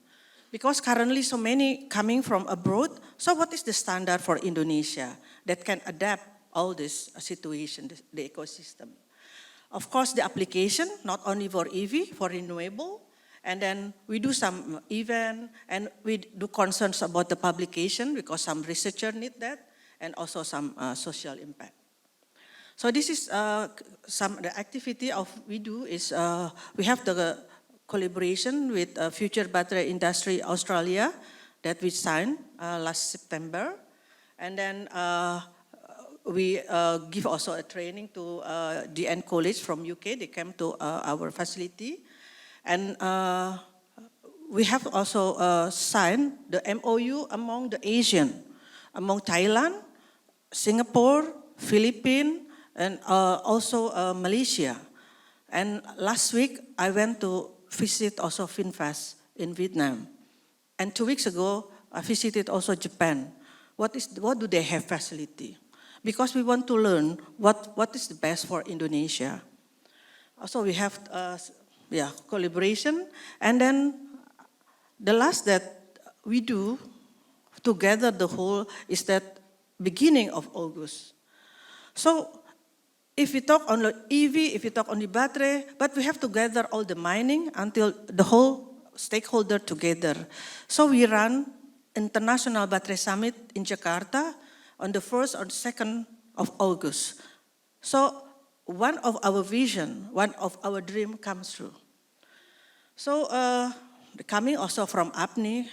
S7: Because currently so many coming from abroad, so what is the standard for Indonesia that can adapt all this situation, the ecosystem? Of course, the application, not only for EV, for renewable, and then we do some event, and we do concerns about the publication, because some researchers need that, and also some social impact. So this is the activity we do is, we have the collaboration with Future Battery Industry Australia that we signed last September. And then we give also a training to DN College from UK. They came to our facility. And we have also signed the MOU among the Asian, among Thailand, Singapore, Philippines, and also Malaysia. And last week, I went to visit also FinFast in Vietnam. And 2 weeks ago, I visited also Japan. What do they have facility? Because we want to learn what is the best for Indonesia. Also, we have collaboration. And then the last that we do together the whole is that beginning of August. So if we talk on the EV, if we talk on the battery, but we have to gather all the mining until the whole stakeholder together. So we run International Battery Summit in Jakarta on the 1st or 2nd of August. So one of our vision, one of our dream comes true. So coming also from APNI,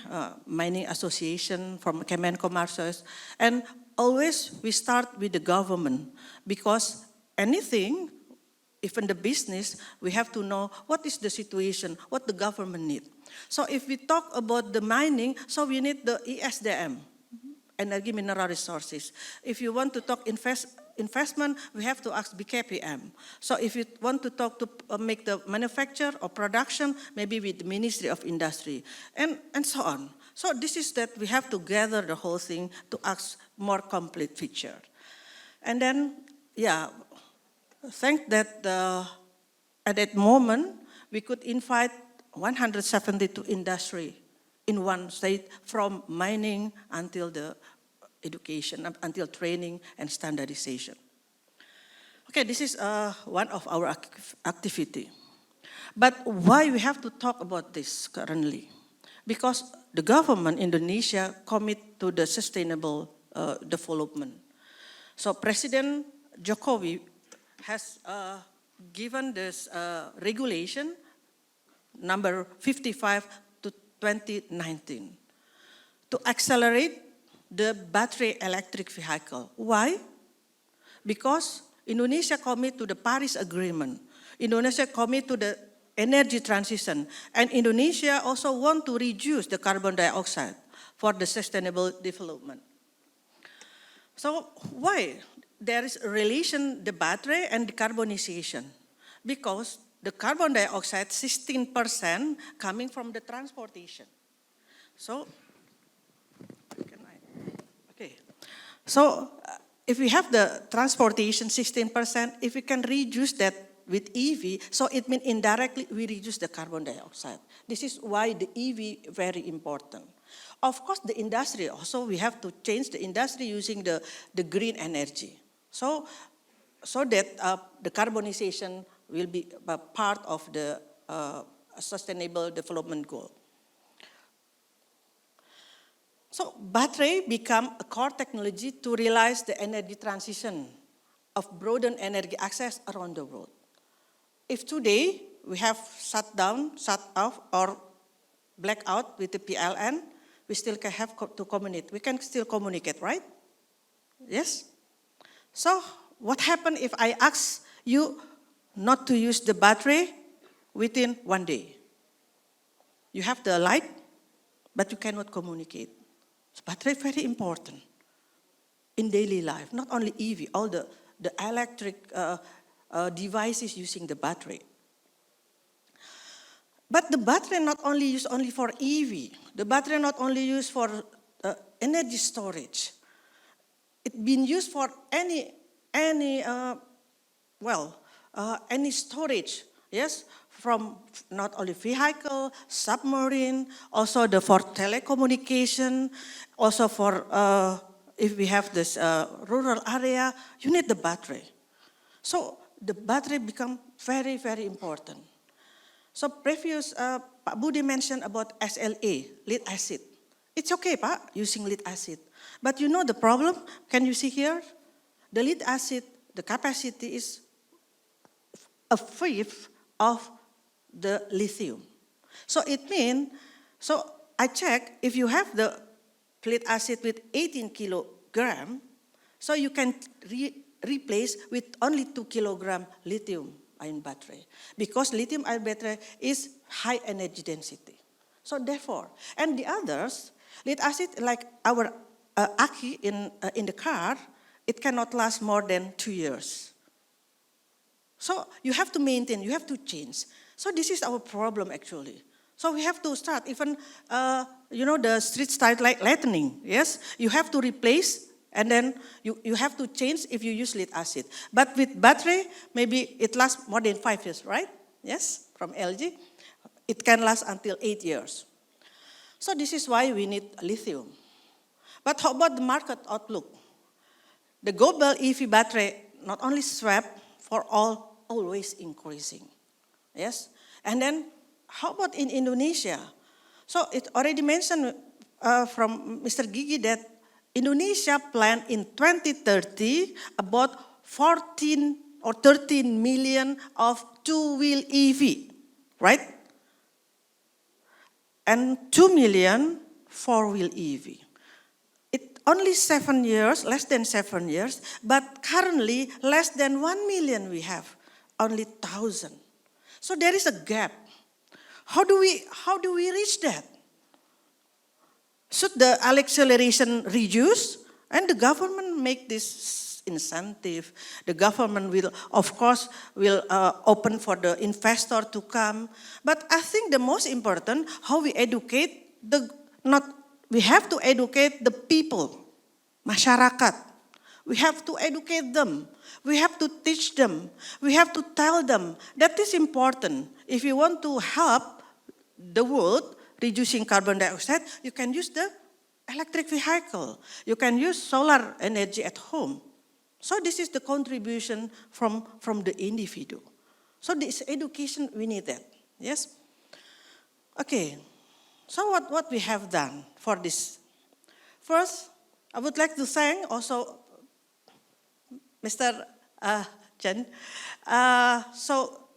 S7: Mining Association, from Kemenkomarsos, and always we start with the government because anything, even the business, we have to know what is the situation, what the government need. So if we talk about the mining, so we need the ESDM, Energy Mineral Resources. If you want to talk investment, we have to ask BKPM. So if you want to talk to make the manufacture or production, maybe with the Ministry of Industry, and so on. So this is that we have to gather the whole thing to ask more complete picture. And then, yeah, thank that at that moment, we could invite 172 industry in one state, from mining until the education, until training and standardization. Okay, this is one of our activity. But why we have to talk about this currently? Because the government Indonesia commit to the sustainable development. So President Jokowi has given this regulation number 55 to 2019 to accelerate the battery electric vehicle. Why? Because Indonesia commit to the Paris Agreement. Indonesia commit to the energy transition. And Indonesia also want to reduce the carbon dioxide for the sustainable development. So why there is a relation, the battery and decarbonization? Because the carbon dioxide, 16% coming from the transportation. So, if we have the transportation 16%, if we can reduce that with EV, so it means indirectly we reduce the carbon dioxide. This is why the EV very important. Of course, the industry also, we have to change the industry using the green energy. So that the carbonization will be a part of the sustainable development goal. So battery become a core technology to realize the energy transition of broadened energy access around the world. If today we have shut off or blackout with the PLN, we still can have to communicate. We can still communicate, right? Yes? So what happens if I ask you not to use the battery within 1 day? You have the light, but you cannot communicate. So battery is very important in daily life, not only EV, all the electric devices using the battery. But the battery not only used only for EV, the battery not only used for energy storage. It's been used for any storage, yes, from not only vehicle, submarine, also for telecommunication, also for if we have this rural area, you need the battery. So the battery become very, very important. So previous, Pak Budi mentioned about SLA, lead acid. It's okay, Pak, using lead acid. But you know the problem? Can you see here? The lead acid, the capacity is a fifth of the lithium. So it means, so I check, if you have the lead acid with 18 kilogram, so you can replace with only 2 kilogram lithium ion battery, because lithium ion battery is high energy density. So therefore, and the others, lead acid like our Aki in the car, it cannot last more than 2 years. So you have to maintain, you have to change. So this is our problem actually. So we have to start even, the street style lightning, yes? You have to replace and then you have to change if you use lead acid. But with battery, maybe it lasts more than 5 years, right? Yes, from LG. It can last until 8 years. So this is why we need lithium. But how about the market outlook? The global EV battery not only swept for all always increasing. Yes? And then how about in Indonesia? So it already mentioned from Mr. Gigi that Indonesia planned in 2030 about 14 or 13 million of two-wheel EV, right? And 2 million four-wheel EV. It only 7 years, less than 7 years, but currently less than 1 million we have, only 1,000. So there is a gap. How do we reach that? Should the acceleration reduce? And the government make this incentive. The government will, of course, open for the investor to come. But I think the most important, how we educate we have to educate the people, masyarakat. We have to educate them. We have to teach them. We have to tell them that is important. If you want to help the world reducing carbon dioxide, you can use the electric vehicle. You can use solar energy at home. So this is the contribution from the individual. So this education, we need that. Yes? Okay. So what we have done for this? First, I would like to thank also Mr. Chen. So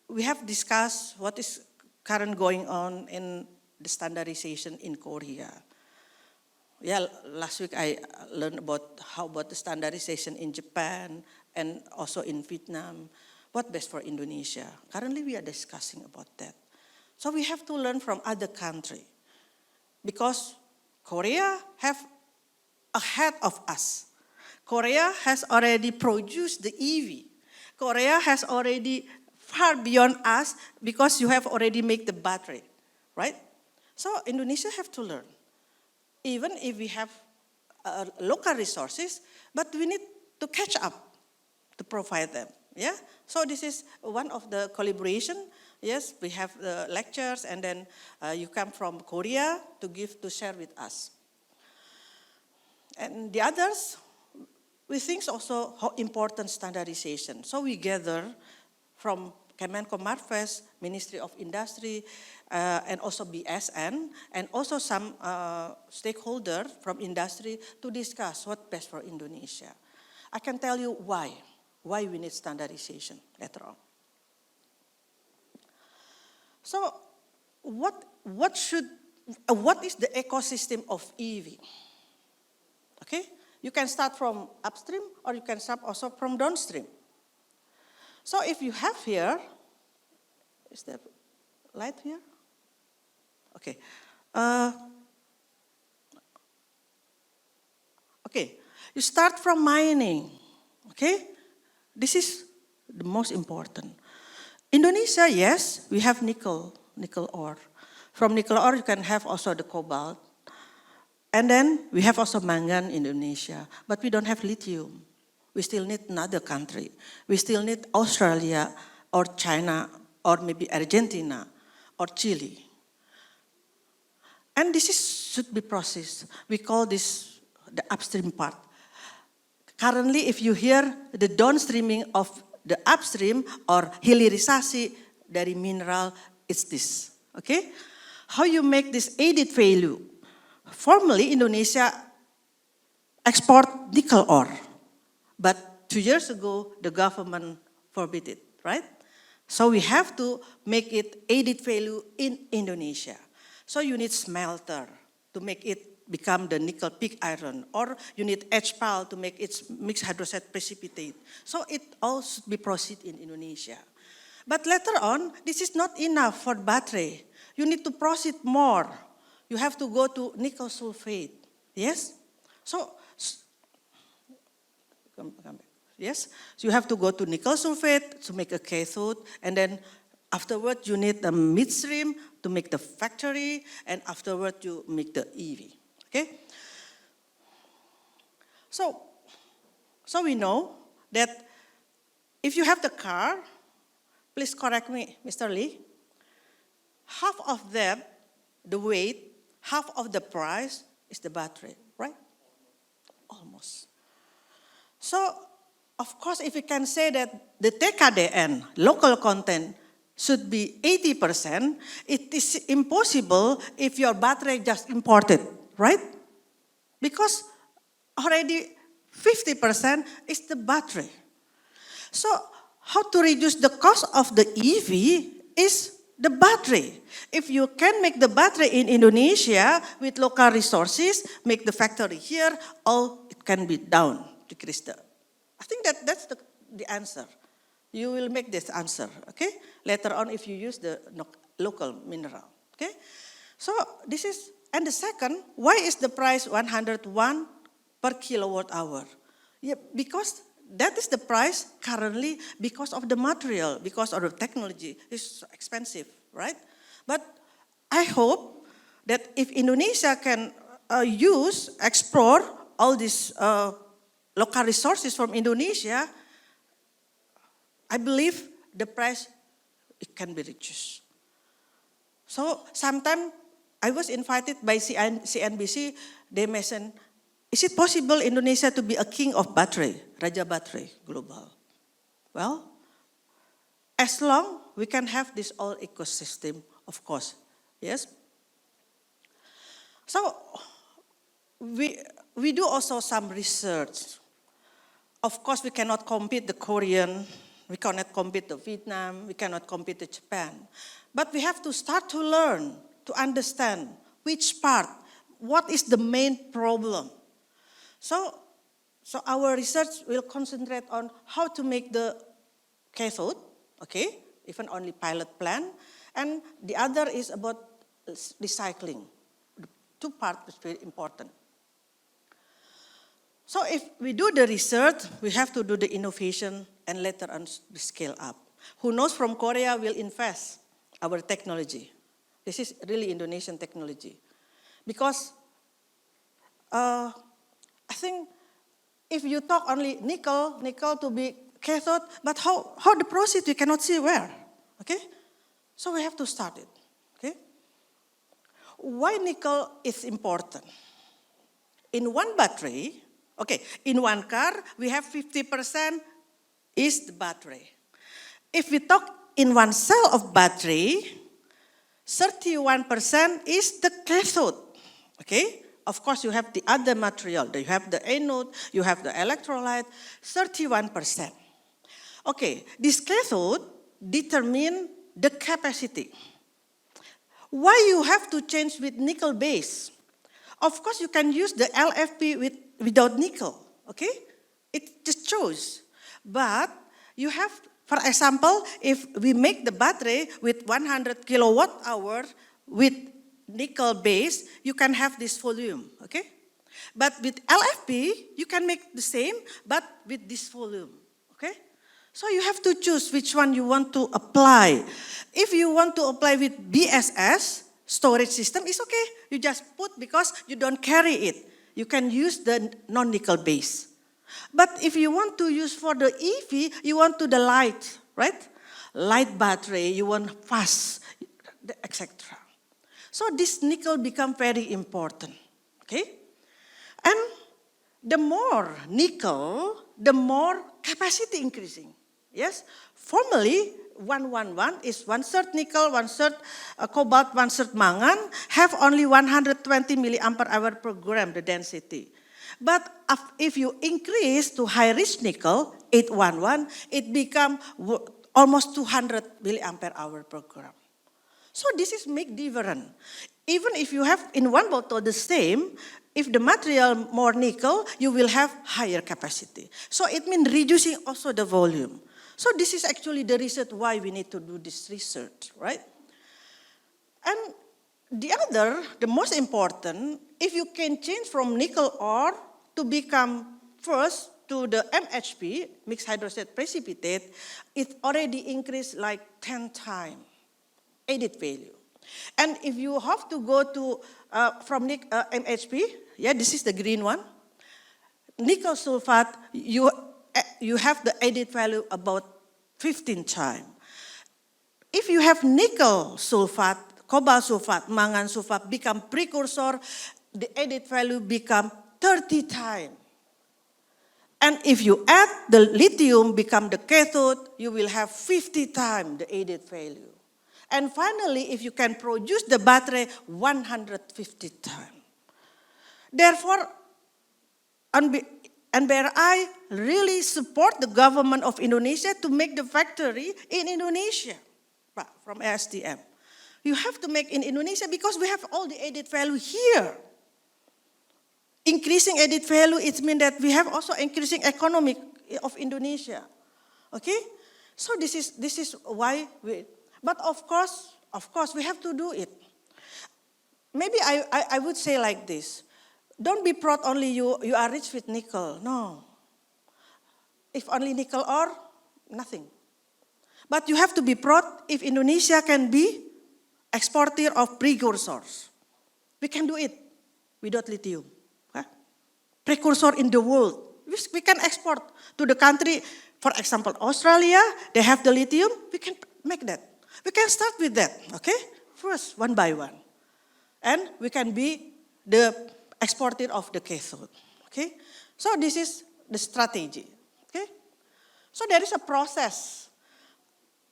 S7: we have discussed what is current going on in the standardization in Korea. Yeah, last week I learned about the standardization in Japan and also in Vietnam. What best for Indonesia? Currently we are discussing about that. So we have to learn from other countries because Korea have ahead of us. Korea has already produced the EV. Korea has already far beyond us because you have already made the battery, right? So Indonesia have to learn. Even if we have local resources, but we need to catch up to provide them. Yeah. So this is one of the collaboration. Yes, we have the lectures, and then you come from Korea to share with us. And the others, we think also how important standardization. So we gather from Kemenko Marves, Ministry of Industry, and also BSN, and also some stakeholder from industry to discuss what best for Indonesia. I can tell you why we need standardization later on. So what is the ecosystem of EV? Okay, you can start from upstream or you can start also from downstream. So if you have here, is there light here? Okay. Okay, you start from mining, okay? This is the most important. Indonesia, yes, we have nickel ore. From nickel ore, you can have also the cobalt. And then we have also mangan in Indonesia, but we don't have lithium. We still need another country. We still need Australia or China or maybe Argentina or Chile. And this should be processed. We call this the upstream part. Currently, if you hear the downstreaming of the upstream or hilirisasi dari mineral, it's this. Okay? How you make this added value? Formerly, Indonesia export nickel ore. But 2 years ago, the government forbid it, right? So we have to make it added value in Indonesia. So you need smelter to make it become the nickel pig iron, or you need HPAL to make its mixed hydroxide precipitate. So it all should be proceed in Indonesia. But later on, this is not enough for battery. You need to proceed more. You have to go to nickel sulfate, yes? So, yes, so you have to go to nickel sulfate to make a cathode, and then afterward you need the midstream to make the factory, and afterward you make the EV. Okay? So we know that if you have the car, please correct me, Mr. Lee, half of them, the weight, half of the price is the battery, right? Almost. So Of course, if we can say that the TKDN, local content, should be 80%, it is impossible if your battery just imported, right? Because already 50% is the battery. So how to reduce the cost of the EV is the battery. If you can make the battery in Indonesia with local resources, make the factory here, all it can be down, decrease the. I think that's the answer. You will make this answer, okay? Later on if you use the local mineral, okay? So this is, and the second, why is the price 101 per kilowatt hour? Yeah, because that is the price currently because of the material, because of the technology. It's so expensive, right? But I hope that if Indonesia can explore all these local resources from Indonesia, I believe the price it can be reduced. So sometime I was invited by CNBC, they mentioned, is it possible Indonesia to be a king of battery, Raja Battery Global? Well, as long we can have this all ecosystem, of course, yes. So we do also some research. Of course, we cannot compete the Korean, we cannot compete the Vietnam, we cannot compete the Japan. But we have to start to learn, to understand which part, what is the main problem. So our research will concentrate on how to make the cathode, okay, even only pilot plant, and the other is about recycling. The two parts is very important. So if we do the research, we have to do the innovation and later on the scale up. Who knows, from Korea will invest our technology. This is really Indonesian technology. Because I think if you talk only nickel to be cathode, but how the process we cannot see where, okay? So we have to start it, okay? Why nickel is important? In one battery, okay, in one car, we have 50% is the battery. If we talk in one cell of battery, 31% is the cathode, okay? Of course, you have the other material. You have the anode, you have the electrolyte, 31%. Okay, this cathode determine the capacity. Why you have to change with nickel base? Of course, you can use the LFP without nickel, okay? It just shows. But you have, for example, if we make the battery with 100 kilowatt hour with nickel base, you can have this volume, okay? But with LFP, you can make the same, but with this volume, okay? So you have to choose which one you want to apply. If you want to apply with BSS, storage system, it's okay. You just put because you don't carry it. You can use the non-nickel base. But if you want to use for the EV, you want to the light, right? Light battery, you want fast, etc. So this nickel become very important, okay? And the more nickel, the more capacity increasing, yes? Formerly, 111 is 1/3 nickel, 1/3 cobalt, 1/3 mangan, have only 120 milliampere hour per gram, the density. But if you increase to high-risk nickel, 811, it become almost 200 milliampere hour per gram. So this is make different. Even if you have in one bottle the same, if the material more nickel, you will have higher capacity. So it means reducing also the volume. So this is actually the reason why we need to do this research, right? And the other, the most important, if you can change from nickel ore to become first to the MHP, mixed hydroxide precipitate, it already increased like 10 times added value. And if you have to go to from MHP, yeah, this is the green one, nickel sulfate, you have the added value about 15 times. If you have nickel sulfate, cobalt sulfate, mangan sulfate become precursor, the added value become 30 times. And if you add the lithium become the cathode, you will have 50 times the added value. And finally, if you can produce the battery 150 times. Therefore, NBRI really support the government of Indonesia to make the factory in Indonesia, from ASTM. You have to make in Indonesia because we have all the added value here. Increasing added value, it means that we have also increasing economy of Indonesia. Okay? So this is why but of course, we have to do it. Maybe I would say like this. Don't be proud only you are rich with nickel. No. If only nickel ore, nothing. But you have to be proud if Indonesia can be exporter of precursors. We can do it without lithium. Precursor in the world. We can export to the country, for example, Australia, they have the lithium, we can make that. We can start with that, okay? First, one by one. And we can be the exporter of the cathode, okay? So this is the strategy, okay? So there is a process.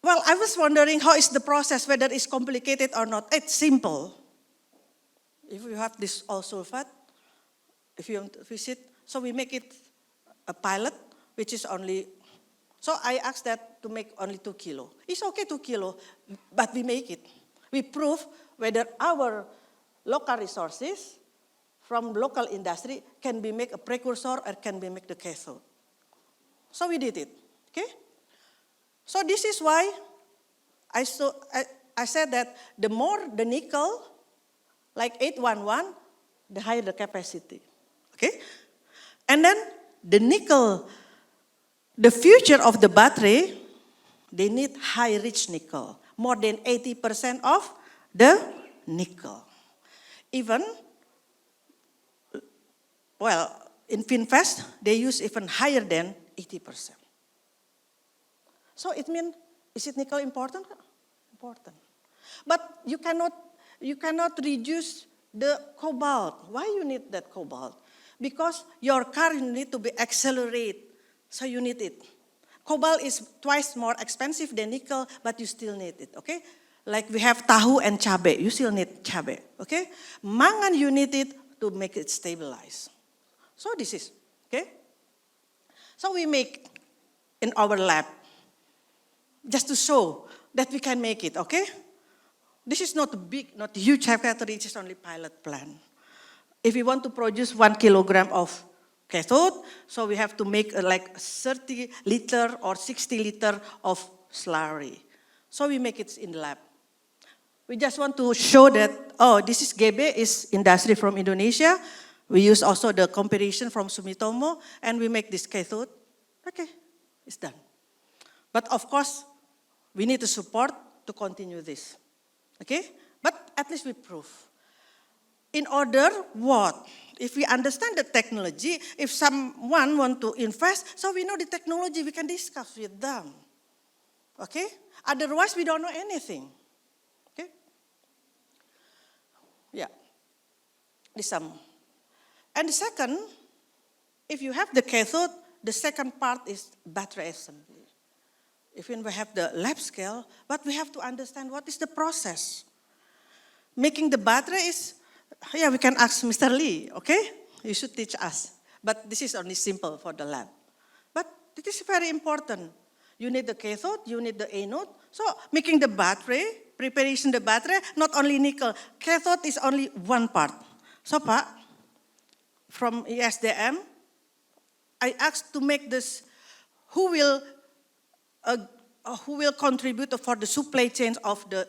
S7: Well, I was wondering how is the process, whether it's complicated or not. It's simple. If you have this all sulfate, if you want to visit, so we make it a pilot, which is only, so I asked that to make only 2 kilo. It's okay 2 kilo, but we make it. We prove whether our local resources from local industry can be make a precursor or can be make the cathode. So we did it, okay? So this is why I said that the more the nickel, like 811, the higher the capacity. Okay? And then the nickel, the future of the battery, they need high-rich nickel, more than 80% of the nickel. Even, well, in FinFET, they use even higher than 80%. So it means, is it nickel important? Important. But you cannot reduce the cobalt. Why you need that cobalt? Because your car need to be accelerate, so you need it. Cobalt is twice more expensive than nickel, but you still need it, okay? Like we have tahu and cabe, you still need cabe, okay? Mangan, you need it to make it stabilize. So this is, okay? So we make in our lab, just to show that we can make it, okay? This is not big, not huge factory, it's just only pilot plant. If we want to produce 1 kilogram of cathode, so we have to make like 30 liter or 60 liter of slurry. So we make it in the lab. We just want to show that, oh, this is GB, is industry from Indonesia. We use also the comparison from Sumitomo, and we make this cathode. Okay, it's done. But of course, we need the support to continue this. Okay, but at least we prove. In order what? If we understand the technology, if someone want to invest, so we know the technology, we can discuss with them. Okay? Otherwise, we don't know anything. Okay? Yeah. This And the second, if you have the cathode, the second part is battery assembly. If we have the lab scale, but we have to understand what is the process. Making the battery is, yeah, we can ask Mr. Lee, okay? You should teach us. But this is only simple for the lab. But it is very important. You need the cathode, you need the anode. So making the battery, preparation the battery, not only nickel. Cathode is only one part. So Pak, from ESDM, I asked to make this, who will contribute for the supply chain of the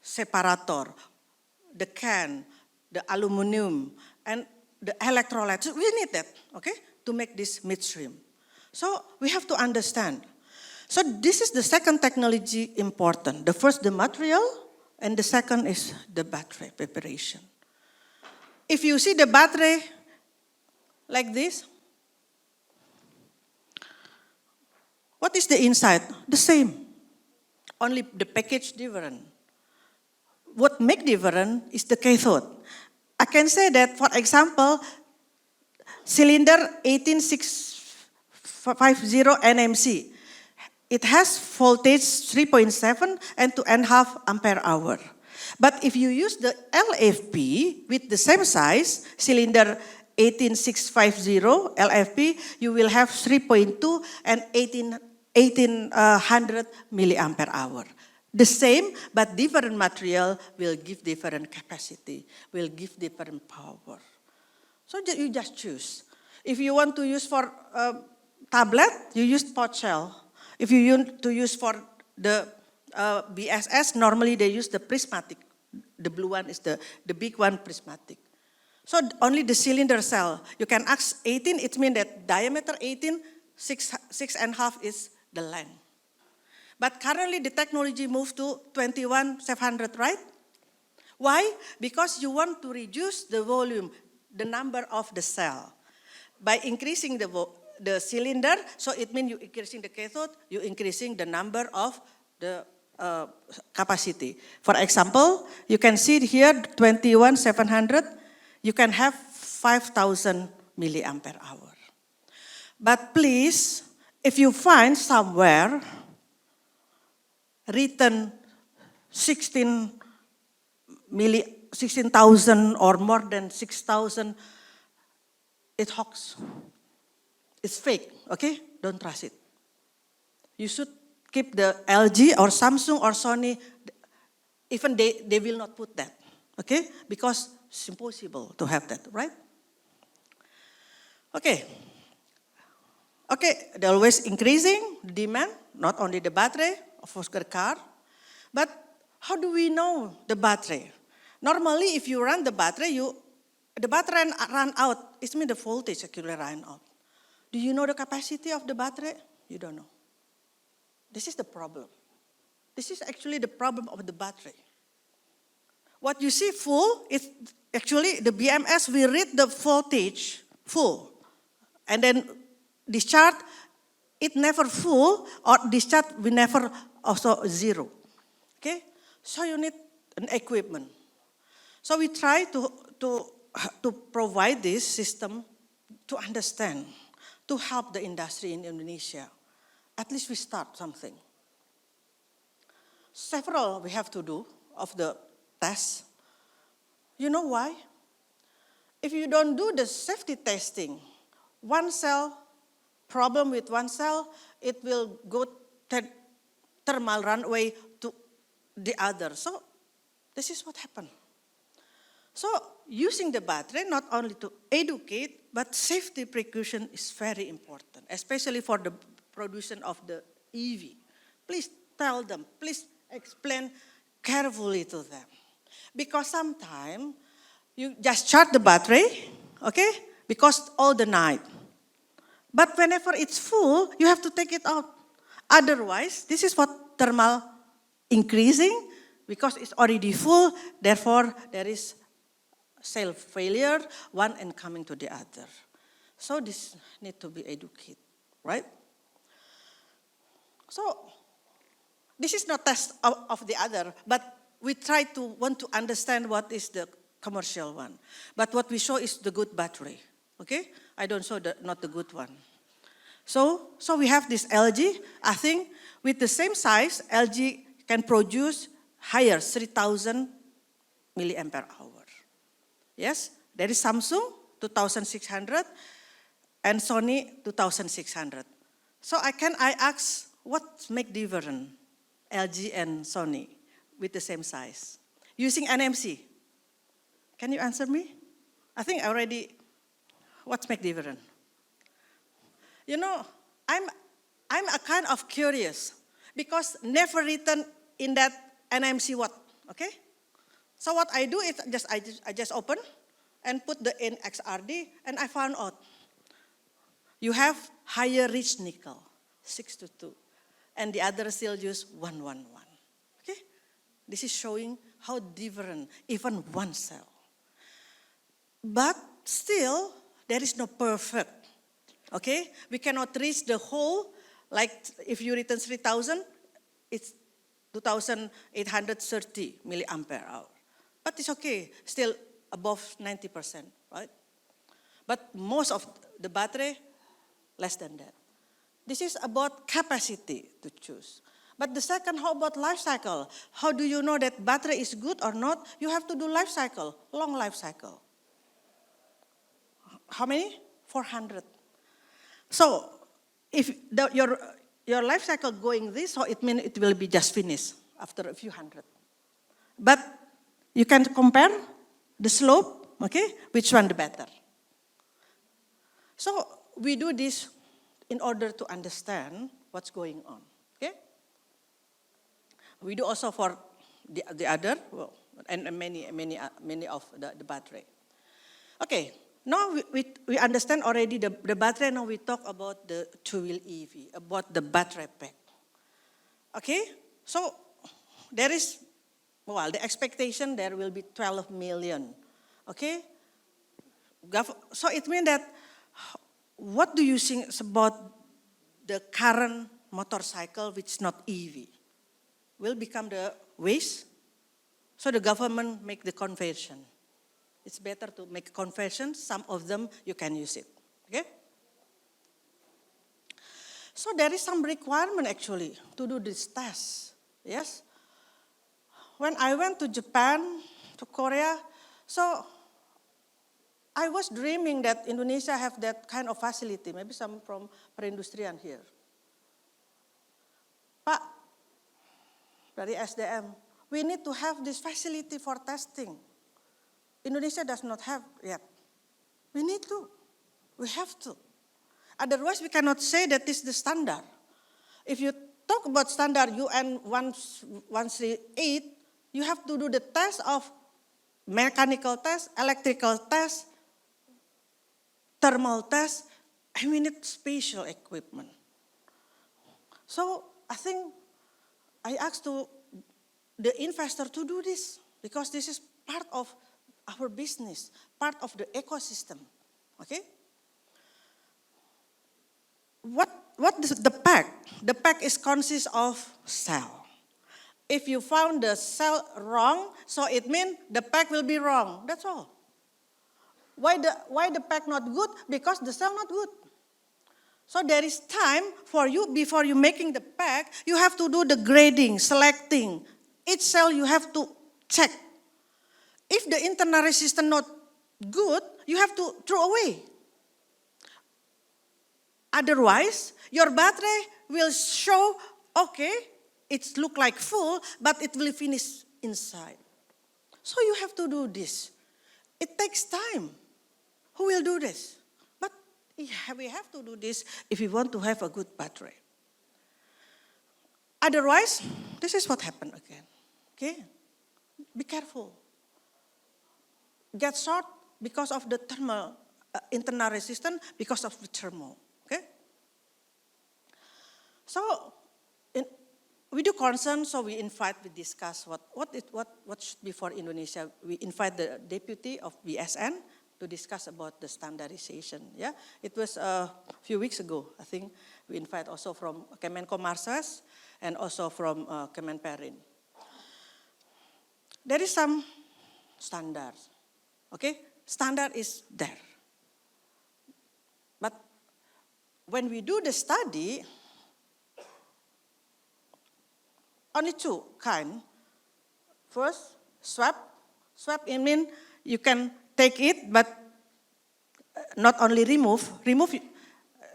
S7: separator, the can, the aluminum, and the electrolytes. We need that, okay, to make this midstream. So we have to understand. So this is the second technology important. The first, the material, and the second is the battery preparation. If you see the battery like this, what is the inside? The same, only the package different. What make different is the cathode. I can say that, for example, cylinder 18650 NMC. It has voltage 3.7 and 2.5 ampere hour. But if you use the LFP with the same size, cylinder 18650 LFP, you will have 3.2 and 1800 milliampere hour. The same, but different material will give different capacity, will give different power. So you just choose. If you want to use for tablet, you use pot shell. If you want to use for the BSS, normally they use the prismatic. The blue one is the big one, prismatic. So only the cylinder cell. You can ask 18, it means that diameter 18, 6.5 is the length. But currently the technology moved to 21,700, right? Why? Because you want to reduce the volume, the number of the cell. By increasing the cylinder, so it means you increasing the cathode, you increasing the number of the capacity. For example, you can see here 21,700, you can have 5,000 milliampere hour. But please, if you find somewhere written 16,000 or more than 6,000, it's hoax. It's fake, okay? Don't trust it. You should keep the LG or Samsung or Sony, even they will not put that, okay? Because it's impossible to have that, right? Okay. Okay, they're always increasing demand, not only the battery, of course the car, but how do we know the battery? Normally, if you run the battery, the battery run out. It means the voltage actually run out. Do you know the capacity of the battery? You don't know. This is the problem. This is actually the problem of the battery. What you see full is actually the BMS will read the voltage full. And then discharge, it never full, or discharge will never also zero. Okay? So you need an equipment. So we try to provide this system to understand, to help the industry in Indonesia. At least we start something. Several we have to do of the tests. You know why? If you don't do the safety testing, one cell, problem with one cell, it will go thermal runaway to the other. So this is what happened. So using the battery not only to educate, but safety precaution is very important, especially for the production of the EV. Please tell them, please explain carefully to them. Because sometimes you just charge the battery, okay, because all the night. But whenever it's full, you have to take it out. Otherwise, this is what thermal increasing, because it's already full, therefore there is cell failure, one and coming to the other. So this need to be educated, right? So this is not test of the other, but we try to want to understand what is the commercial one. But what we show is the good battery, okay? I don't show not the good one. So we have this LG. I think with the same size, LG can produce higher 3,000 milliampere hour. Yes, there is Samsung 2,600 and Sony 2,600. So I ask what make different LG and Sony with the same size using NMC. Can you answer me? I think already. What make different? You know, I'm a kind of curious because never written in that NMC what, okay? So what I do is I just open and put the NXRD and I found out you have higher rich nickel, 622, and the other still use 111. Okay? This is showing how different even one cell. But still, there is no perfect. Okay? We cannot reach the whole, like if you written 3,000, it's 2,830 milliampere hour. But it's okay, still above 90%, right? But most of the battery, less than that. This is about capacity to choose. But the second, how about life cycle? How do you know that battery is good or not? You have to do life cycle, long life cycle. How many? 400. So if your life cycle going this, so it means it will be just finished after a few hundred. But you can compare the slope, okay? Which one the better? So we do this in order to understand what's going on, okay? We do also for the other, well, and many of the battery. Okay, now we understand already the battery. Now we talk about the two-wheel EV, about the battery pack. Okay, so there is, well, the expectation there will be 12 million. Okay, so it means that what do you think about the current motorcycle which is not EV? Will become the waste? So the government make the conversion. It's better to make conversion. Some of them you can use it. Okay? So there is some requirement actually to do this test. Yes? When I went to Japan, to Korea, so I was dreaming that Indonesia have that kind of facility. Maybe some from perindustrian here. Pak, dari SDM, we need to have this facility for testing. Indonesia does not have yet. We need to. We have to. Otherwise, we cannot say that this is the standard. If you talk about standard UN 138, you have to do the test of mechanical test, electrical test, thermal test, and we need special equipment. So I think I asked to the investor to do this because this is part of our business, part of the ecosystem. Okay? What is the pack? The pack is consists of cell. If you found the cell wrong, so it means the pack will be wrong. That's all. Why the pack not good? Because the cell not good. So there is time for you, before you making the pack, you have to do the grading, selecting. Each cell you have to check. If the internal resistance not good, you have to throw away. Otherwise, your battery will show, okay, it look like full, but it will finish inside. So you have to do this. It takes time. Who will do this? But we have to do this if we want to have a good battery. Otherwise, this is what happened again. Okay? Be careful. Get short because of the thermal, internal resistance, because of the thermal. Okay? So, we do concern, so we discuss what should be for Indonesia. We invite the deputy of BSN to discuss about the standardization. Yeah, it was a few weeks ago. I think we invite also from Kemenkomarsas and also from Kemenperin. There is some standards. Okay, standard is there. But when we do the study, only two kind. First, swap. Swap, it means you can take it, but not only remove. Remove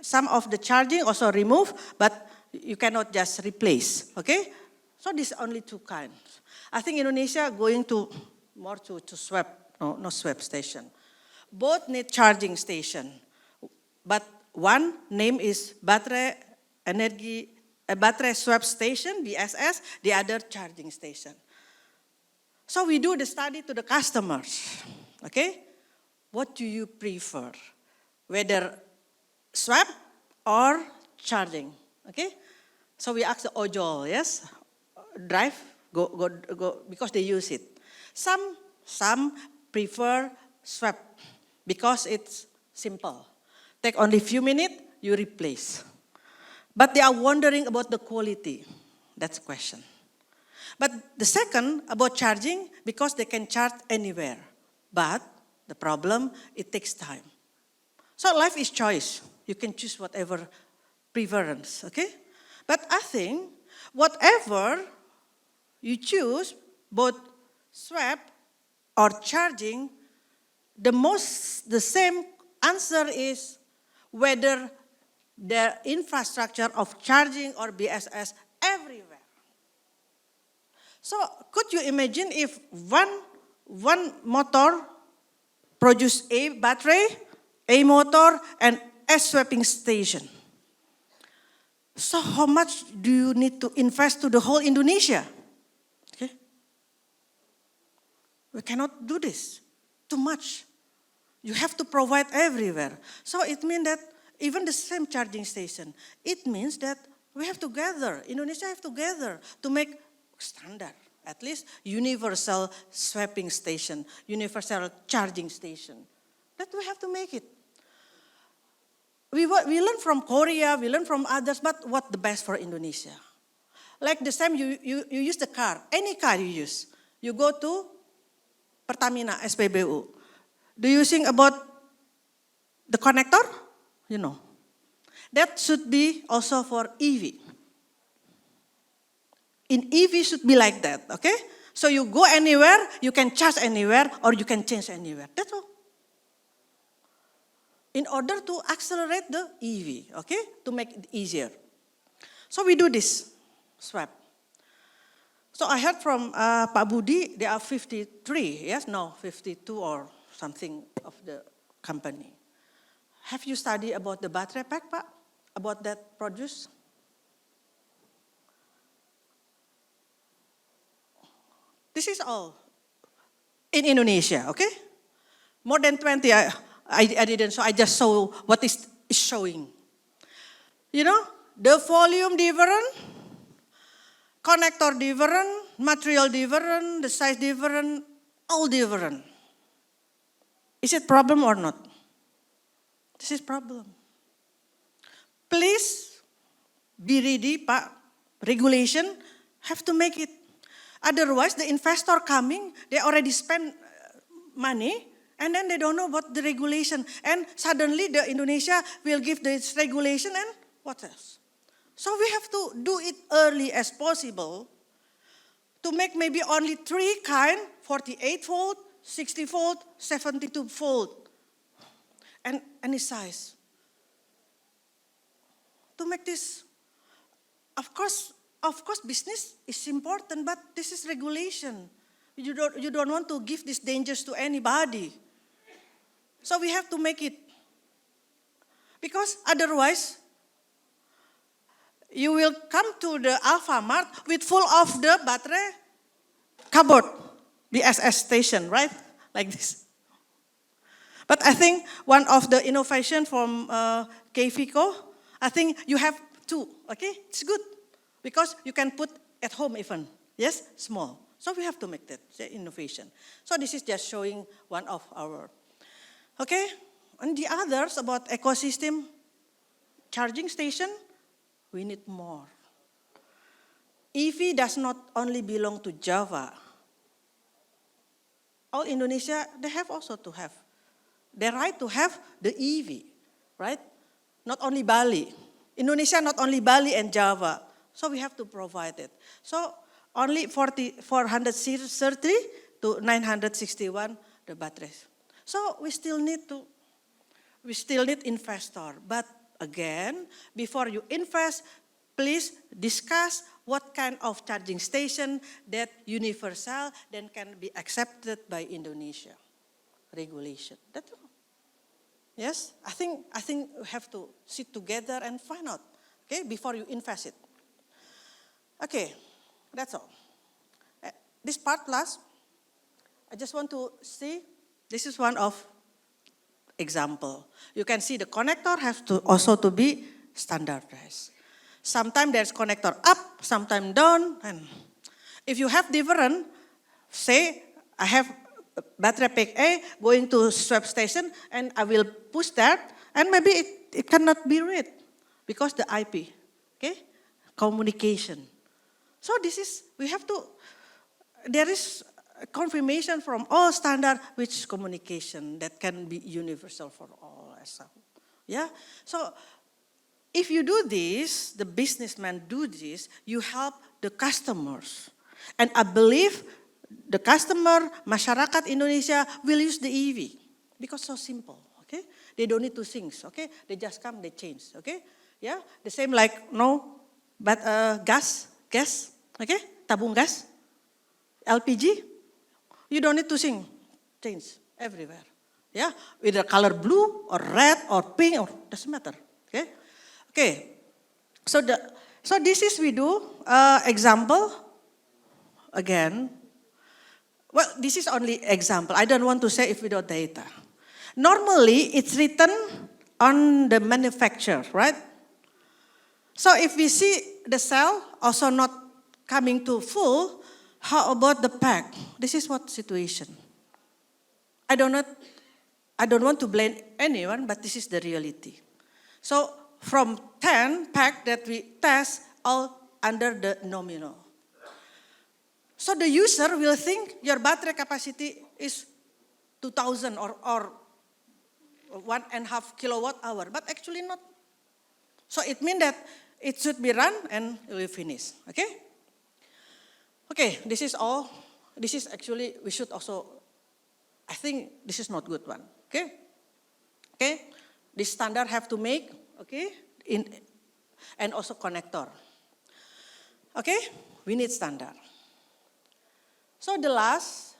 S7: some of the charging, also remove, but you cannot just replace. Okay? So this only two kinds. I think Indonesia going to more to swap. No swap station. Both need charging station, but one name is battery swap station (BSS). The other charging station. So we do the study to the customers. Okay, what do you prefer? Whether swap or charging? Okay, so we ask the ojol, yes, drive, go because they use it. Some prefer swap because it's simple. Take only few minutes, you replace. But they are wondering about the quality. That's the question. But the second, about charging, because they can charge anywhere. But the problem, it takes time. So life is choice. You can choose whatever preference, okay? But I think whatever you choose, both swap or charging, the same answer is whether the infrastructure of charging or BSS everywhere. So could you imagine if one motor produce a battery, a motor, and a swapping station? So how much do you need to invest to the whole Indonesia? Okay? We cannot do this. Too much. You have to provide everywhere. So it means that even the same charging station, it means that we have to gather, Indonesia have to gather to make standard, at least universal swapping station, universal charging station. That we have to make it. We learn from Korea, we learn from others, but what the best for Indonesia? Like the same, you use the car, any car you use. You go to Pertamina, SPBU. Do you think about the connector? You know. That should be also for EV. In EV should be like that, okay? So you go anywhere, you can charge anywhere, or you can change anywhere. That's all. In order to accelerate the EV, okay? To make it easier. So we do this swap. So I heard from Pak Budi, there are 53, yes? No, 52 or something of the company. Have you studied about the battery pack, Pak? About that produce? This is all in Indonesia, okay? More than 20, I didn't show, I just saw what is showing. You know, the volume different, connector different, material different, the size different, all different. Is it problem or not? This is problem. Please be ready, Pak. Regulation have to make it. Otherwise, the investor coming, they already spend money, and then they don't know what the regulation. And suddenly, the Indonesia will give this regulation, and what else? So we have to do it early as possible to make maybe only 3 kind, 48 volt, 60 volt, 72 volt, and any size. To make this, of course, business is important, but this is regulation. You don't want to give these dangers to anybody. So we have to make it. Because otherwise, you will come to the Alfamart with full of the battery cupboard, BSS station, right? Like this. But I think one of the innovation from KFICO, I think you have 2, okay? It's good. Because you can put at home even, yes, small. So we have to make that innovation. So this is just showing one of our, okay? And the others about ecosystem, charging station, we need more. EV does not only belong to Java. All Indonesia, they have also to have. The right to have the EV, right? Not only Bali. Indonesia, not only Bali and Java. So we have to provide it. So only 430 to 961 the batteries. So we still need investor. But again, before you invest, please discuss what kind of charging station that universal then can be accepted by Indonesia regulation. That's all. Yes, I think we have to sit together and find out, okay, before you invest it. Okay, that's all. This part last, I just want to see, this is one of example. You can see the connector has to also to be standardized. Sometimes there's connector up, sometimes down, and if you have different, say I have battery pack A going to swap station, and I will push that, and maybe it cannot be read because the IP, okay, communication. So this is, we have to, there is confirmation from all standard which communication that can be universal for all as well. Yeah, so if you do this, the businessmen do this, you help the customers. And I believe the customer, masyarakat Indonesia will use the EV because so simple, okay? They don't need to think, okay? They just come, they change, okay? Yeah, the same like but gas, okay? Tabung gas, LPG, you don't need to think, change everywhere. Yeah, either color blue or red or pink or doesn't matter. Okay, okay. So this is we do example again. Well, this is only example. I don't want to say if without data. Normally, it's written on the manufacturer, right? So if we see the cell also not coming to full, how about the pack? This is what situation. I don't want to blame anyone, but this is the reality. So from 10 pack that we test, all under the nominal. So the user will think your battery capacity is 2,000 or 1.5 kilowatt hour, but actually not. So it means that it should be run and it will finish, okay? Okay, this is all. This is actually, we should also, I think this is not good one, okay? Okay, this standard have to make, okay? And also connector. Okay, we need standard. So the last,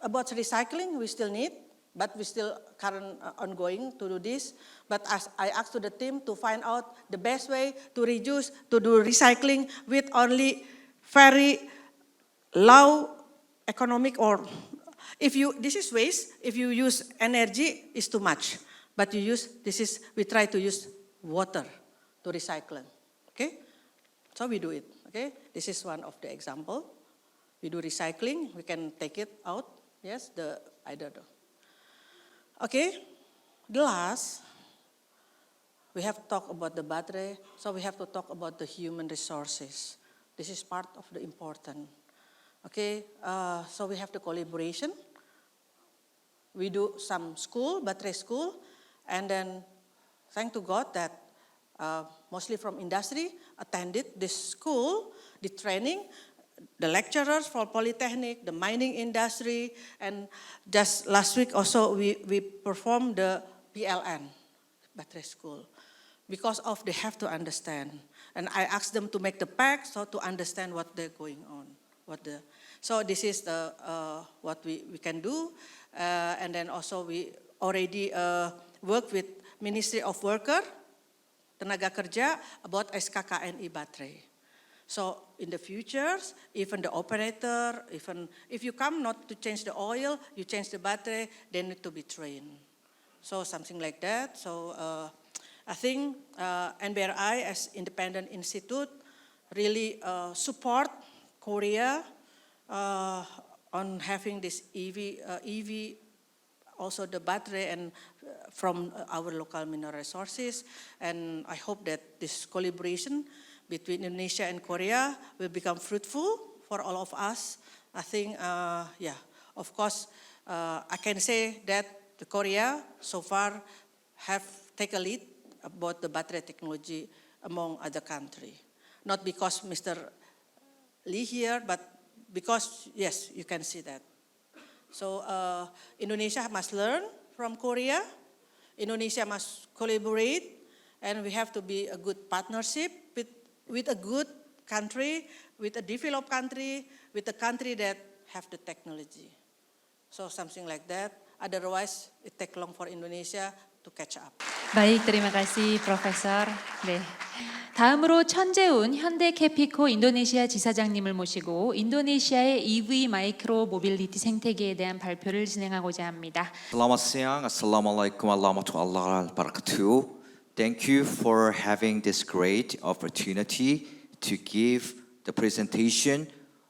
S7: about recycling, we still need, but we still ongoing to do this. But as I asked to the team to find out the best way to reduce, to do recycling with only very low economic or, this is waste, if you use energy, it's too much. But we try to use water to recycle, okay? So we do it, okay? This is one of the example. We do recycling, we can take it out, yes, I don't know. Okay, the last, we have to talk about the battery, so we have to talk about the human resources. This is part of the important. Okay, so we have the collaboration. We do some battery school, and then thank to God that mostly from industry attended this school, the training, the lecturers for Polytechnic, the mining industry, and just last week also we performed the PLN, battery school, because of they have to understand. And I asked them to make the pack so to understand what they're going on. So this is what we can do. And then also we already work with Ministry of Worker, Tenaga Kerja, about SKKNI battery. So in the future, even the operator, even if you come not to change the oil, you change the battery, they need to be trained. So something like that. So I think NBRI as independent institute really support Korea on having this EV, also the battery and from our local mineral resources. And I hope that this collaboration between Indonesia and Korea will become fruitful for all of us. I think, of course, I can say that the Korea so far have taken a lead about the battery technology among other countries. Not because Mr. Lee here, but because, yes, you can see that. So Indonesia must learn from Korea. Indonesia must collaborate, and we have to be a good partnership with a good country, with a developed country, with a country that have the technology. So something like that. Otherwise, it take long for Indonesia to catch up.
S1: 바ik, terima kasih, Profesor. 네. 다음으로 천재훈 현대캐피코 인도네시아 지사장님을 모시고 인도네시아의 EV 마이크로 모빌리티 생태계에 대한 발표를 진행하고자 합니다.
S8: Selamat siang, Assalamualaikum warahmatullahi wabarakatuh. Thank you for having this great opportunity to give the presentation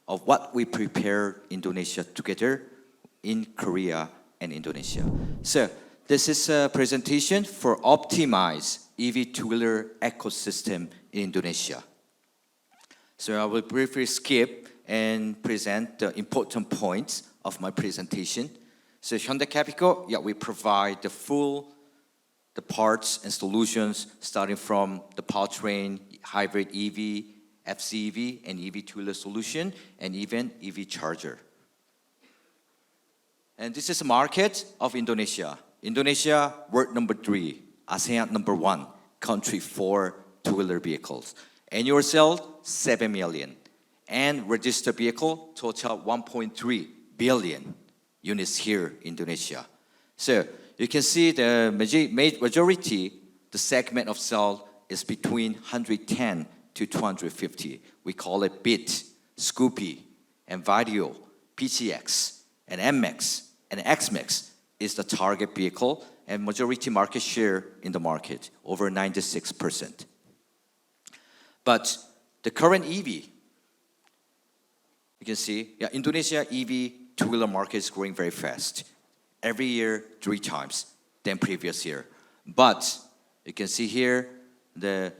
S8: of what we prepare Indonesia together in Korea and Indonesia. So this is a presentation for optimize EV two-wheeler ecosystem in Indonesia. So I will briefly skip and present the important points of my presentation. So Hyundai Capital, we provide the the parts and solutions starting from the powertrain, hybrid EV, FCEV, and EV two-wheeler solution, and even EV charger. And this is the market of Indonesia. Indonesia, world number 3, ASEAN number 1, country for two-wheeler vehicles. Annual sales, 7 million. And registered vehicle, total 1.3 billion units here in Indonesia. So you can see the majority, the segment of sale is between 110 to 250. We call it BIT, Scoopy, and Vario, PCX, and MX, and XMAX is the target vehicle and majority market share in the market, over 96%. But the current EV, you can see, Indonesia EV two-wheeler market is growing very fast. Every year, 3 times than previous year. But you can see here, there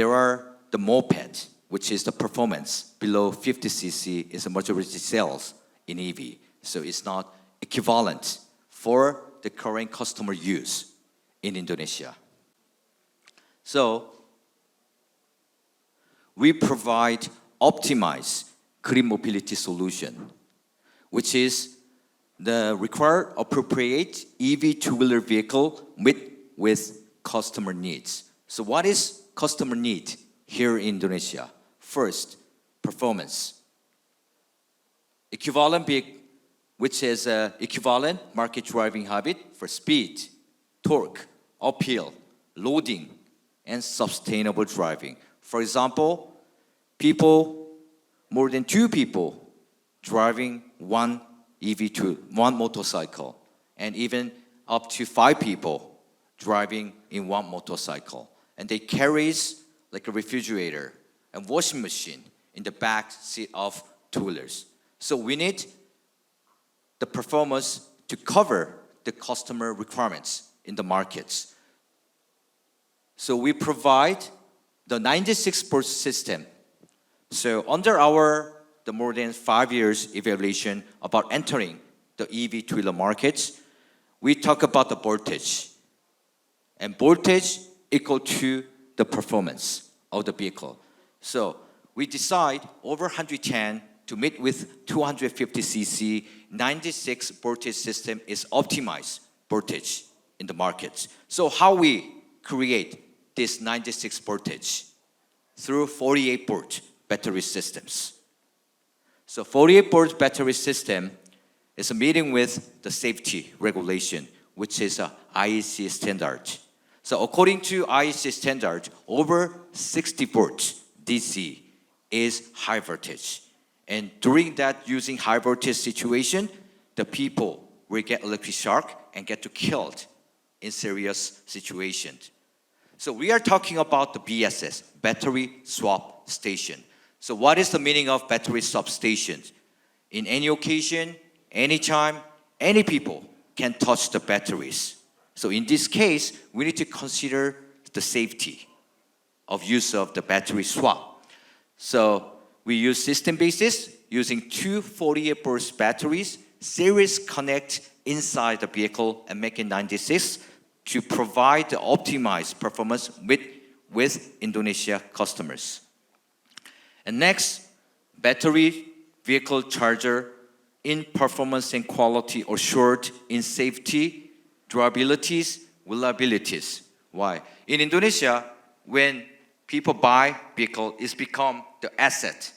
S8: are the moped, which is the performance below 50 cc is a majority sales in EV. So it's not equivalent for the current customer use in Indonesia. So we provide optimized green mobility solution, which is the required appropriate EV two-wheeler vehicle with customer needs. So what is customer need here in Indonesia? First, performance. Equivalent vehicle, which is equivalent market driving habit for speed, torque, uphill, loading, and sustainable driving. For example, more than 2 people driving one motorcycle, and even up to 5 people driving in one motorcycle. And they carries like a refrigerator and washing machine in the back seat of two-wheelers. So we need the performance to cover the customer requirements in the markets. So we provide the 96-port system. So under the more than 5 years evaluation about entering the EV two-wheeler markets, we talk about the voltage. And voltage equal to the performance of the vehicle. So we decide over 110 to meet with 250 cc, 96 voltage system is optimized voltage in the market. So how we create this 96 voltage? Through 48-volt battery systems. So 48-volt battery system is meeting with the safety regulation, which is a IEC standard. So according to IEC standard, over 60 volts DC is high voltage. And during that using high voltage situation, the people will get electric shock and get to killed in serious situations. So we are talking about the BSS, battery swap station. So what is the meaning of battery swap station? In any occasion, anytime, any people can touch the batteries. So in this case, we need to consider the safety of use of the battery swap. So we use system basis using 2 48-volt batteries, series connect inside the vehicle and make it 96 to provide the optimized performance with Indonesia customers. And next, battery vehicle charger in performance and quality assured in safety, durabilities, reliabilities. Why? In Indonesia, when people buy vehicle, it's become the asset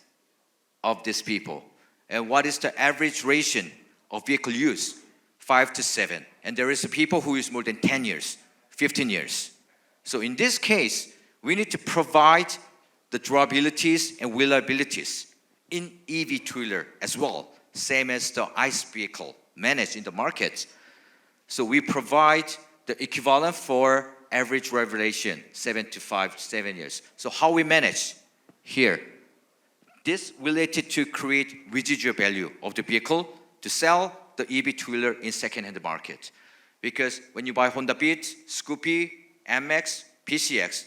S8: of these people. And what is the average ration of vehicle use? 5 to 7. And there is people who use more than 10 years, 15 years. So in this case, we need to provide the durabilities and reliabilities in EV two-wheeler as well, same as the ICE vehicle managed in the market. So we provide the equivalent for average revelation, 7 years. So how we manage here? This related to create residual value of the vehicle to sell the EV two-wheeler in second-hand market. Because when you buy Honda Beat, Scoopy, MX, PCX,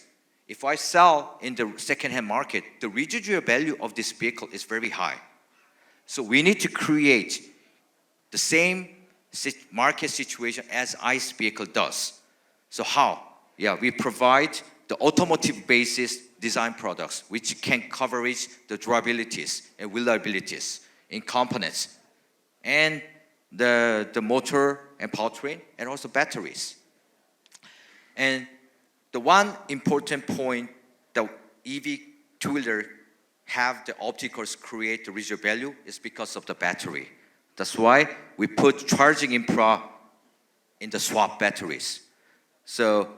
S8: if I sell in the second-hand market, the residual value of this vehicle is very high. So we need to create the same market situation as ICE vehicle does. So how? Yeah, we provide the automotive basis design products which can coverage the durabilities and reliabilities in components and the motor and powertrain and also batteries. And the one important point that EV two-wheeler have the opticals create the residual value is because of the battery. That's why we put charging infra in the swap batteries. So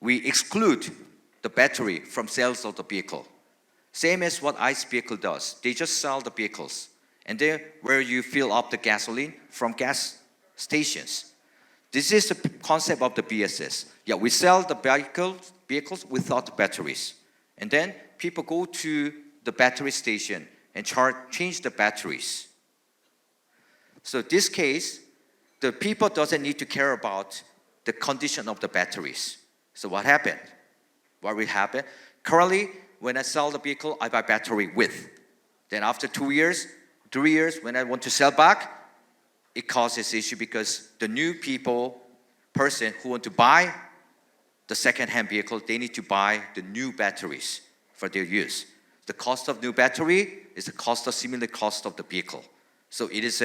S8: we exclude the battery from sales of the vehicle. Same as what ICE vehicle does. They just sell the vehicles. And then where you fill up the gasoline from gas stations. This is the concept of the BSS. Yeah, we sell the vehicles without the batteries. And then people go to the battery station and change the batteries. So this case, the people doesn't need to care about the condition of the batteries. So what happened? What will happen? Currently, when I sell the vehicle, I buy battery with. Then after 2 years, 3 years, when I want to sell back, it causes issue because the new person who want to buy the second-hand vehicle, they need to buy the new batteries for their use. The cost of new battery is the cost of similar cost of the vehicle. So it is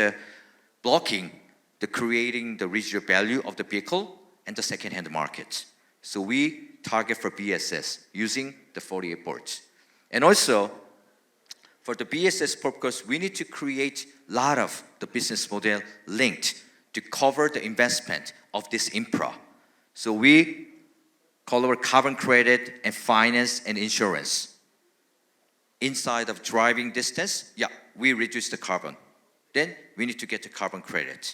S8: blocking the creating the residual value of the vehicle and the second-hand market. So we target for BSS using the 48 ports. And also, for the BSS purpose, we need to create a lot of the business model linked to cover the investment of this infra. So we call our carbon credit and finance and insurance. Inside of driving distance, yeah, we reduce the carbon. Then we need to get the carbon credit.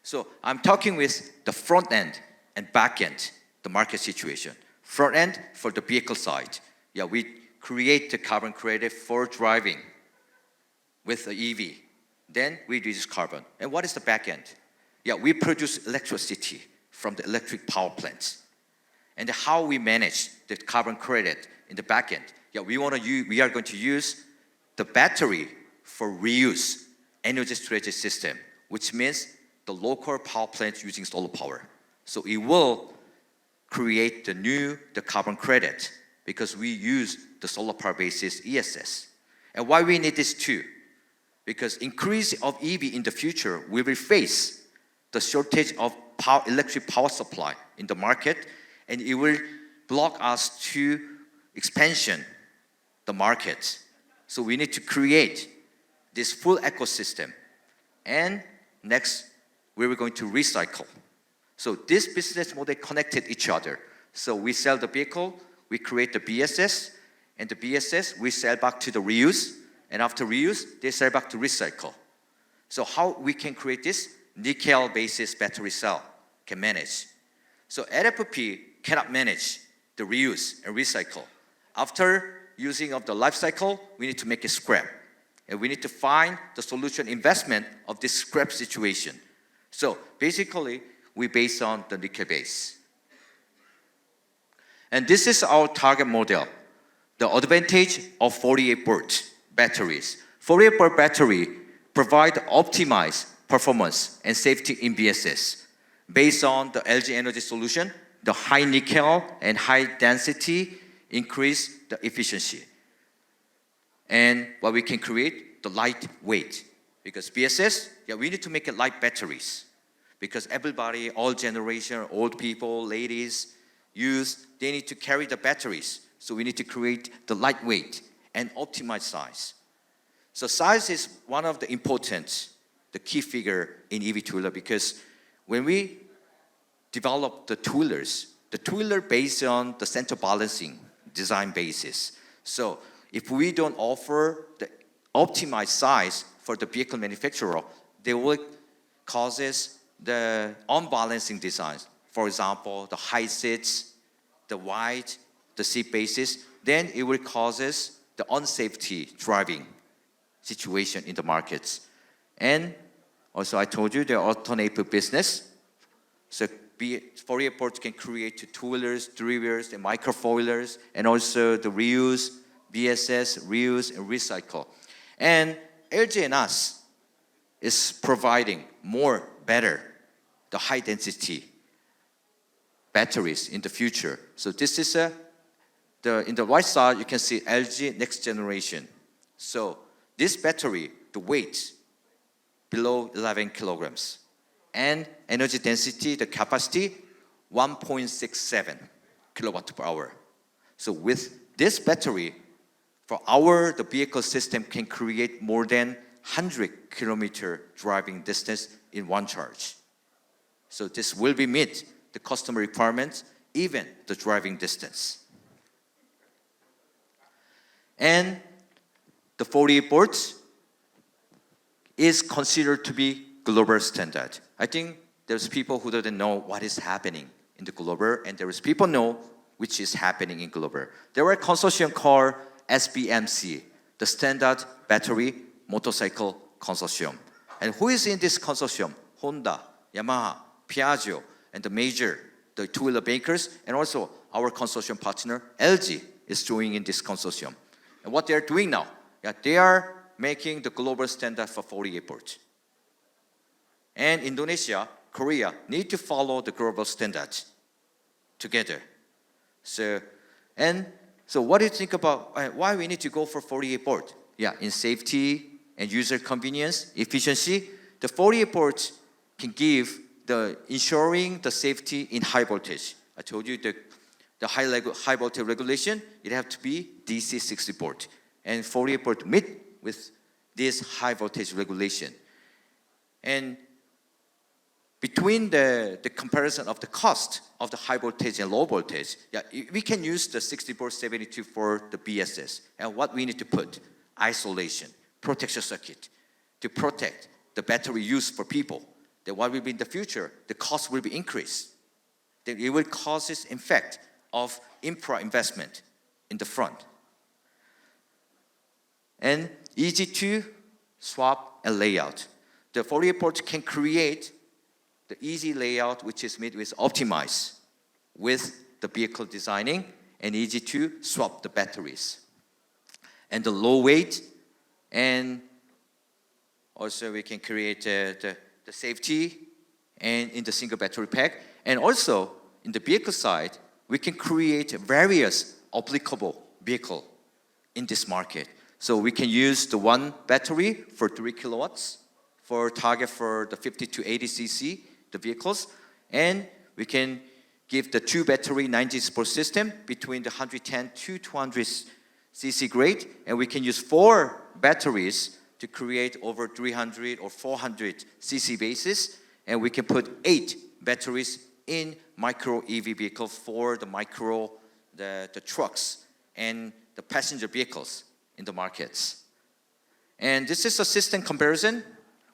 S8: So I'm talking with the front end and back end, the market situation. Front end for the vehicle side. Yeah, we create the carbon credit for driving with the EV. Then we reduce carbon. And what is the back end? Yeah, we produce electricity from the electric power plants. And how we manage the carbon credit in the back end. Yeah, we are going to use the battery for reuse energy storage system, which means the local power plant using solar power. So it will create the carbon credit because we use the solar power basis ESS. And why we need this too? Because increase of EV in the future, we will face the shortage of electric power supply in the market, and it will block us to expansion the market. So we need to create this full ecosystem. And next, we're going to recycle. So this business model connected each other. So we sell the vehicle, we create the BSS, and the BSS we sell back to the reuse, and after reuse, they sell back to recycle. So how we can create this? Nickel basis battery cell can manage. So LFP cannot manage the reuse and recycle. After using of the life cycle, we need to make it scrap. And we need to find the solution investment of this scrap situation. So basically, we base on the nickel base. And this is our target model. The advantage of 48-volt batteries. 48-volt battery provide optimized performance and safety in BSS. Based on the LG Energy solution, the high nickel and high density increase the efficiency. And what we can create, the lightweight. Because BSS, yeah, we need to make it light batteries. Because everybody, all generation, old people, ladies, youth, they need to carry the batteries. So we need to create the lightweight and optimized size. So size is one of the important, the key figure in EV two-wheeler, because when we develop the two-wheeler based on the center balancing design basis. So if we don't offer the optimized size for the vehicle manufacturer, they will causes the unbalancing designs. For example, the high seats, the wide, the seat bases, then it will causes the unsafety driving situation in the markets. And also I told you the alternate business. So 48-volt can create two-wheelers, three-wheelers, and micro-four-wheelers, and also the reuse, BSS, reuse, and recycle. And LG and us is providing better, the high density batteries in the future. So this is in the right side, you can see LG next generation. So this battery, the weight below 11 kilograms, and energy density, the capacity, 1.67 kilowatt per hour. So with this battery, the vehicle system can create more than 100 kilometer driving distance in one charge. So this will be meet the customer requirements, even the driving distance. And the 48 volts is considered to be global standard. I think there's people who don't know what is happening in the global, and there is people know which is happening in global. There are a consortium called SBMC, the Standard Battery Motorcycle Consortium. And who is in this consortium? Honda, Yamaha, Piaggio, and the two-wheeler makers, and also our consortium partner, LG, is joining in this consortium. And what they are doing now, they are making the global standard for 48 volts. And Indonesia, Korea need to follow the global standards together. So what do you think about why we need to go for 48 volt? Yeah, in safety and user convenience, efficiency, the 48 volts can give the ensuring the safety in high voltage. I told you the high voltage regulation, it have to be DC 60 volt. And 48 volt meet with this high voltage regulation. And between the comparison of the cost of the high voltage and low voltage, we can use the 6472 for the BSS. And what we need to put? Isolation, protection circuit, to protect the battery use for people. Then what will be in the future? The cost will be increased. Then it will cause this effect of infra investment in the front. And easy to swap and layout. The 48 volt can create the easy layout which is made with optimized with the vehicle designing and easy to swap the batteries. And the low weight, and also we can create the safety and in the single battery pack. And also in the vehicle side, we can create various applicable vehicle in this market. So we can use the one battery for 3 kilowatts for target for the 50 to 80 cc, the vehicles. And we can give the two battery 90 support system between the 110 to 200 cc grade. And we can use 4 batteries to create over 300 or 400 cc bases. And we can put 8 batteries in micro EV vehicle for the the trucks and the passenger vehicles in the markets. And this is a system comparison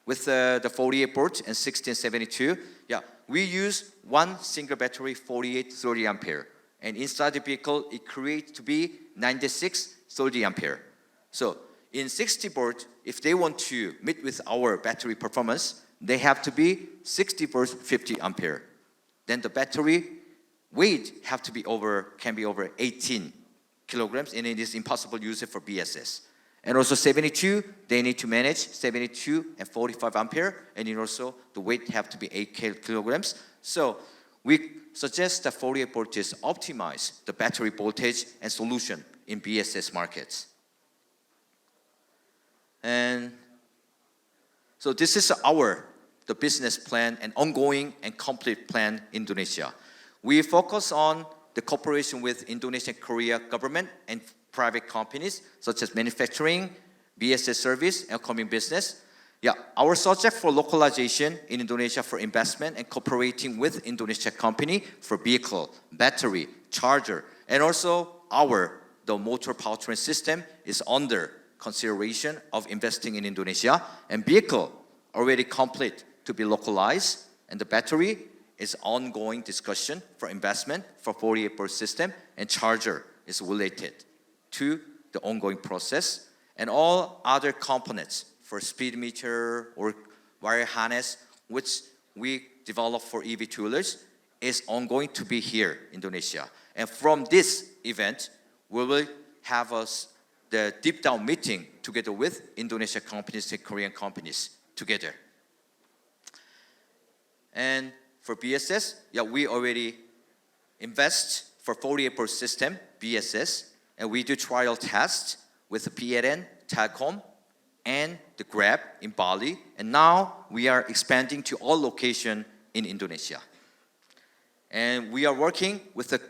S8: with the 48 volt and 1672. Yeah, we use one single battery, 48 30 ampere. And inside the vehicle, it creates to be 96 30 ampere. So in 60 volt, if they want to meet with our battery performance, they have to be 60 volt 50 ampere. Then the battery weight can be over 18 kilograms, and it is impossible to use it for BSS. And also 72, they need to manage 72 and 45 ampere, and then also the weight have to be 8 kilograms. So we suggest that 48 voltage optimize the battery voltage and solution in BSS markets. And so this is the business plan and ongoing and complete plan in Indonesia. We focus on the cooperation with Indonesia and Korea government and private companies such as manufacturing, BSS service, and coming business. Yeah, our subject for localization in Indonesia for investment and cooperating with Indonesia company for vehicle, battery, charger, and also the motor powertrain system is under consideration of investing in Indonesia, and vehicle already complete to be localized, and the battery is ongoing discussion for investment for 48 volt system, and charger is related to the ongoing process, and all other components for speed meter or wire harness, which we develop for EV two-wheelers, is ongoing to be here in Indonesia. And from this event, we will have the deep down meeting together with Indonesia companies and Korean companies together. And for BSS, yeah, we already invest for 48-port system, BSS, and we do trial tests with the PLN, Telkom, and the Grab in Bali, and now we are expanding to all locations in Indonesia. And we are working with the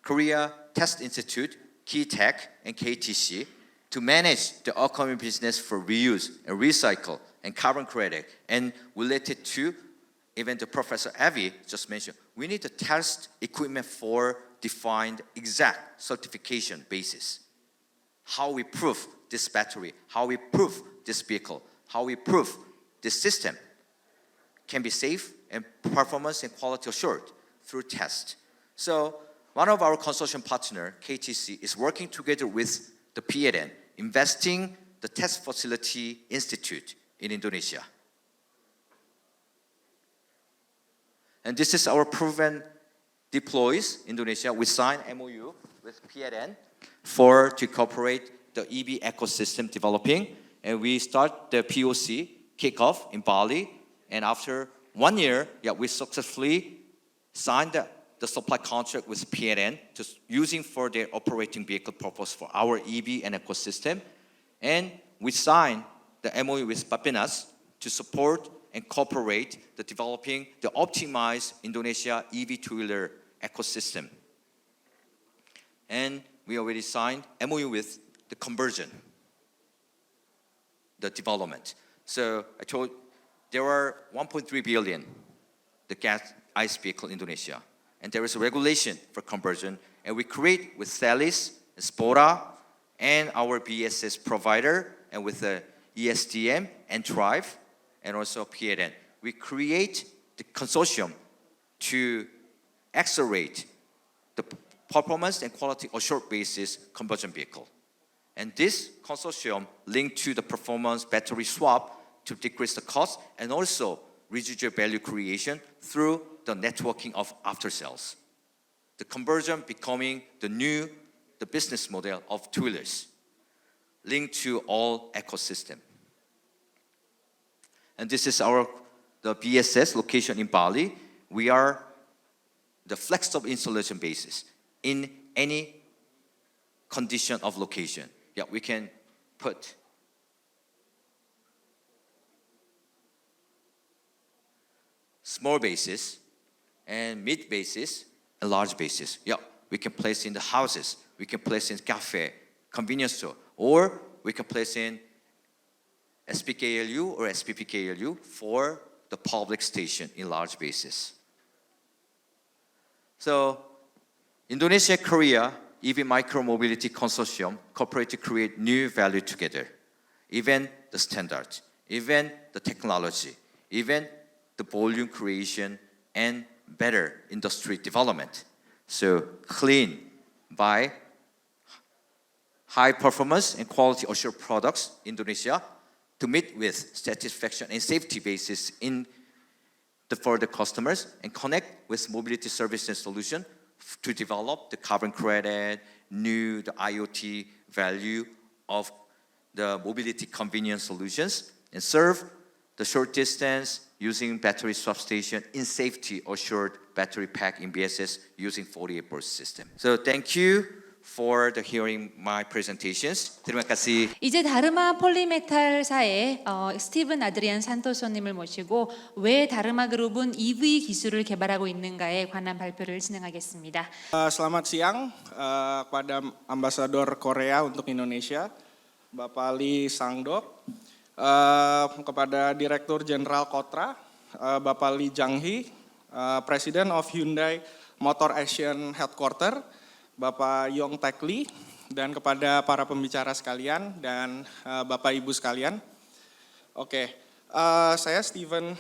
S8: Korea Test Institute, KeyTech, and KTC to manage the upcoming business for reuse and recycle and carbon credit. And related to, even the Professor Avi just mentioned, we need to test equipment for defined exact certification basis. How we prove this battery, how we prove this vehicle, how we prove this system can be safe and performance and quality assured through test. So one of our consortium partner, KTC, is working together with the PLN, investing the test facility institute in Indonesia. And this is our proven deploys Indonesia. We signed MOU with PLN to cooperate the EV ecosystem developing, and we start the POC kickoff in Bali, and after 1 year, we successfully signed the supply contract with PLN to using for their operating vehicle purpose for our EV and ecosystem, and we signed the MOU with Bapenas to support and cooperate the developing the optimized Indonesia EV two-wheeler ecosystem. And we already signed MOU with the conversion, the development. So I told there are 1.3 billion the gas ICE vehicle in Indonesia, and there is a regulation for conversion, and we create with Celis, Spora, and our BSS provider, and with the ESDM and Drive, and also PLN. We create the consortium to accelerate the performance and quality assured basis conversion vehicle. And this consortium linked to the performance battery swap to decrease the cost and also residual value creation through the networking of after sales. The conversion becoming the business model of two-wheelers linked to all ecosystem. And this is the BSS location in Bali. We are the flexible installation basis in any condition of location. We can put small bases and mid bases and large bases. We can place in the houses, we can place in cafe, convenience store, or we can place in SPKLU or SPPKLU for the public station in large bases. So Indonesia, Korea, EV Micromobility Consortium cooperate to create new value together. Even the standard, even the technology, even the volume creation and better industry development. So clean by high performance and quality assured products in Indonesia to meet with satisfaction and safety basis for the customers and connect with mobility service and solution to develop the carbon credit, the IoT value of the mobility convenience solutions and serve the short distance using battery swap station in safety assured battery pack in BSS using 48-volt system. So thank you for hearing my presentations. Terima kasih.
S1: 이제 다르마 폴리메탈사의 스티븐 아드리안 산토소님을 모시고 왜 다르마 그룹은 EV 기술을 개발하고 있는가에 관한 발표를 진행하겠습니다.
S9: Selamat siang kepada Ambasador Korea untuk Indonesia, Bapak Lee Sang-dok, kepada Direktur Jenderal Kotra, Bapak Lee Jang-hee, President of Hyundai Motor Asian Headquarter, Bapak Yong Taek Lee, dan kepada para pembicara sekalian dan Bapak Ibu sekalian. Saya Steven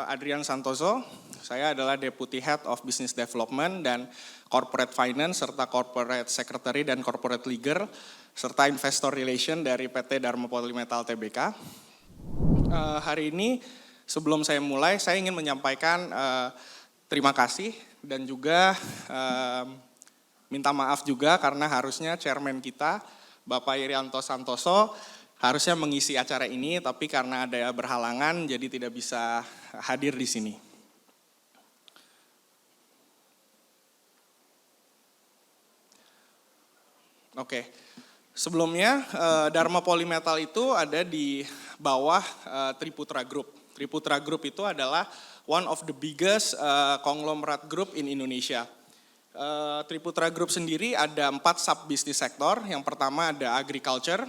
S9: Adrian Santoso, saya adalah Deputy Head of Business Development dan Corporate Finance serta Corporate Secretary dan Corporate Legal serta Investor Relation dari PT Dharma Polymetal Tbk. Hari ini sebelum saya mulai, saya ingin menyampaikan terima kasih dan juga minta maaf juga karena harusnya chairman kita, Bapak Irianto Santoso, harusnya mengisi acara ini, tapi karena ada berhalangan jadi tidak bisa hadir di sini. Oke. Sebelumnya Dharma Polymetal itu ada di bawah Triputra Group. Triputra Group itu adalah one of the biggest conglomerate group in Indonesia. Triputra Group sendiri ada 4 sub business sektor. Yang pertama ada agriculture,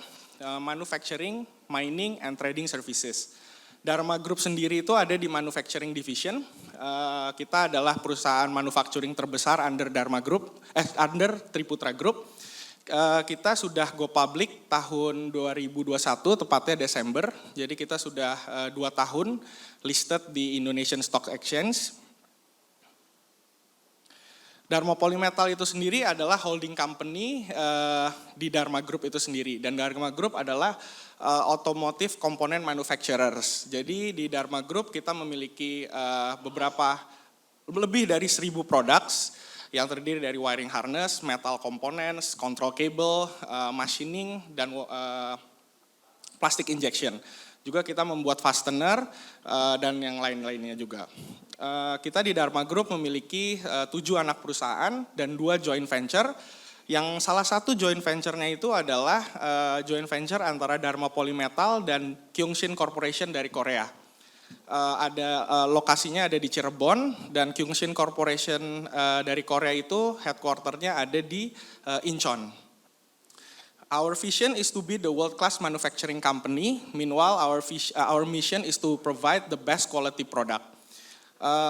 S9: manufacturing, mining, and trading services. Dharma Group sendiri itu ada di manufacturing division. Kita adalah perusahaan manufacturing terbesar under under Triputra Group. Kita sudah go public tahun 2021, tepatnya Desember. Jadi kita sudah 2 tahun listed di Indonesian Stock Exchange. Dharma Polymetal itu sendiri adalah holding company di Dharma Group itu sendiri. Dan Dharma Group adalah automotive component manufacturers. Jadi di Dharma Group kita memiliki lebih dari 1.000 products yang terdiri dari wiring harness, metal components, control cable, machining, dan plastic injection. Juga kita membuat fastener dan yang lain-lainnya juga. Kita di Dharma Group memiliki 7 anak perusahaan dan 2 joint venture. Yang salah satu joint venture-nya itu adalah joint venture antara Dharma Polymetal dan Kyungshin Corporation dari Korea. Lokasinya ada di Cirebon dan Kyungshin Corporation dari Korea itu headquarter-nya ada di Incheon. Our vision is to be the world-class manufacturing company. Meanwhile, our mission is to provide the best quality product.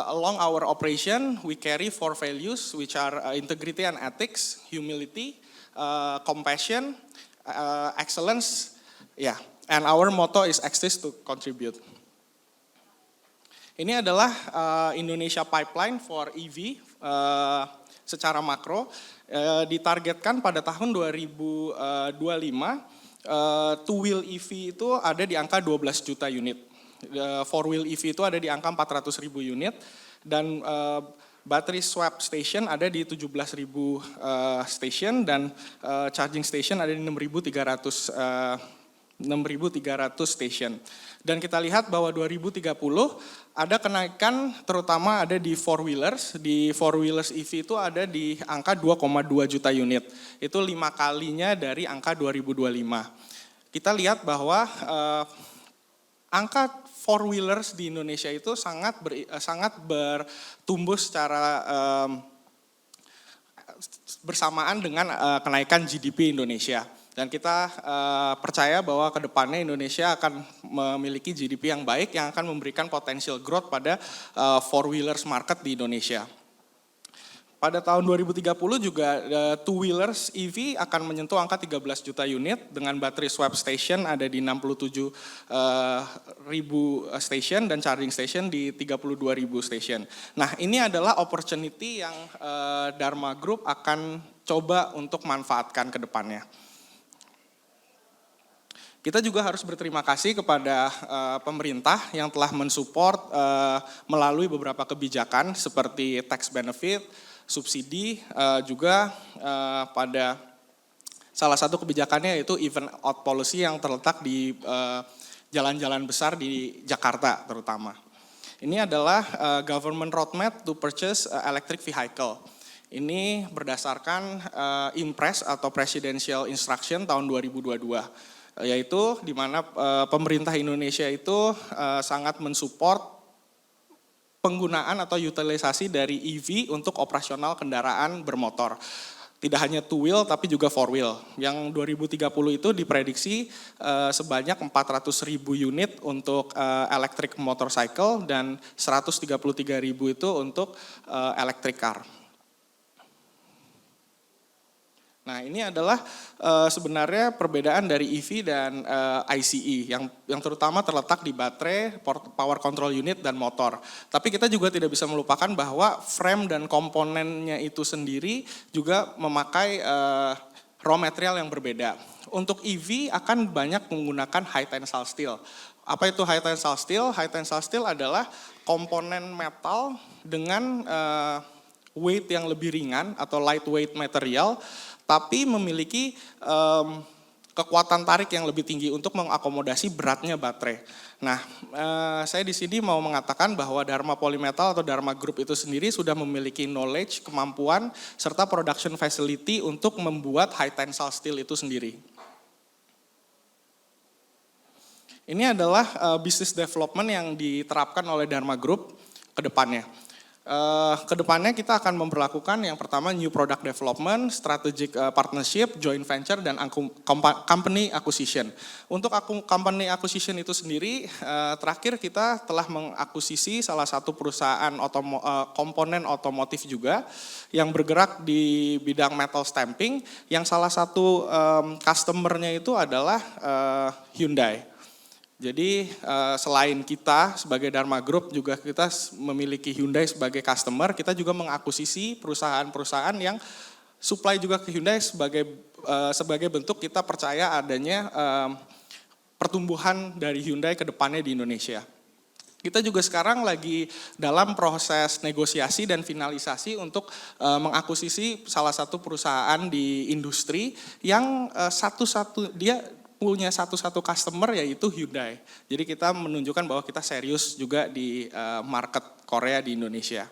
S9: Along our operation, we carry 4 values, which are integrity and ethics, humility, compassion, excellence, and our motto is exist to contribute. Ini adalah Indonesia pipeline for EV secara makro. Ditargetkan pada tahun 2025, two-wheel EV itu ada di angka 12 juta unit. Four-wheel EV itu ada di angka 400.000 unit. Dan battery swap station ada di 17.000 station dan charging station ada di 6.300 station. Dan kita lihat bahwa 2030 ada kenaikan terutama ada di four-wheelers. Di four-wheelers EV itu ada di angka 2,2 juta unit. Itu 5 kalinya dari angka 2025. Kita lihat bahwa angka four-wheelers di Indonesia itu sangat bertumbuh secara bersamaan dengan kenaikan GDP Indonesia. Dan kita percaya bahwa ke depannya Indonesia akan memiliki GDP yang baik yang akan memberikan potensial growth pada four-wheelers market di Indonesia. Pada tahun 2030 juga two-wheelers EV akan menyentuh angka 13 juta unit dengan battery swap station ada di 67.000 station dan charging station di 32.000 station. Nah ini adalah opportunity yang Dharma Group akan coba untuk manfaatkan ke depannya. Kita juga harus berterima kasih kepada pemerintah yang telah mensupport melalui beberapa kebijakan seperti tax benefit, subsidi, juga pada salah satu kebijakannya yaitu even out policy yang terletak di jalan-jalan besar di Jakarta terutama. Ini adalah government roadmap to purchase electric vehicle. Ini berdasarkan Impres atau Presidential Instruction tahun 2022. Yaitu di mana pemerintah Indonesia itu sangat mensupport penggunaan atau utilisasi dari EV untuk operasional kendaraan bermotor. Tidak hanya two wheel tapi juga four wheel. Yang 2030 itu diprediksi sebanyak 400.000 unit untuk electric motorcycle dan 133.000 itu untuk electric car. Nah ini adalah sebenarnya perbedaan dari EV dan ICE yang terutama terletak di baterai, power control unit dan motor. Tapi kita juga tidak bisa melupakan bahwa frame dan komponennya itu sendiri juga memakai raw material yang berbeda. Untuk EV akan banyak menggunakan high tensile steel. Apa itu high tensile steel? High tensile steel adalah komponen metal dengan weight yang lebih ringan atau lightweight material, tapi memiliki kekuatan tarik yang lebih tinggi untuk mengakomodasi beratnya baterai. Nah, saya di sini mau mengatakan bahwa Dharma Polymetal atau Dharma Group itu sendiri sudah memiliki knowledge, kemampuan, serta production facility untuk membuat high tensile steel itu sendiri. Ini adalah business development yang diterapkan oleh Dharma Group ke depannya. Kedepannya kita akan memperlakukan yang pertama new product development, strategic partnership, joint venture, dan company acquisition. Untuk company acquisition itu sendiri, terakhir kita telah mengakuisisi salah satu perusahaan komponen otomotif juga yang bergerak di bidang metal stamping, yang salah satu customer-nya itu adalah Hyundai. Jadi selain kita sebagai Dharma Group juga kita memiliki Hyundai sebagai customer, kita juga mengakuisisi perusahaan-perusahaan yang supply juga ke Hyundai sebagai bentuk kita percaya adanya pertumbuhan dari Hyundai ke depannya di Indonesia. Kita juga sekarang lagi dalam proses negosiasi dan finalisasi untuk mengakuisisi salah satu perusahaan di industri yang dia punya satu customer yaitu Hyundai. Jadi kita menunjukkan bahwa kita serius juga di market Korea di Indonesia.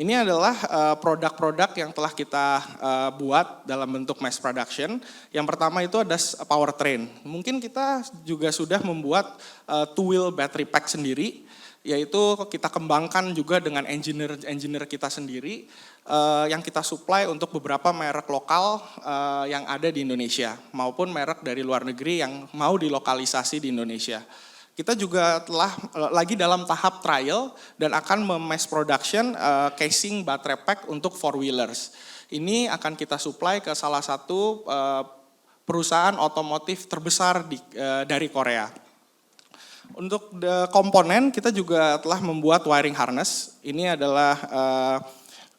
S9: Ini adalah produk-produk yang telah kita buat dalam bentuk mass production. Yang pertama itu ada powertrain. Mungkin kita juga sudah membuat two-wheel battery pack sendiri, yaitu kita kembangkan juga dengan engineer kita sendiri yang kita supply untuk beberapa merek lokal yang ada di Indonesia maupun merek dari luar negeri yang mau dilokalisasi di Indonesia. Kita juga telah lagi dalam tahap trial dan akan memass production casing baterai pack untuk four-wheelers. Ini akan kita supply ke salah satu perusahaan otomotif terbesar dari Korea. Untuk komponen kita juga telah membuat wiring harness. Ini adalah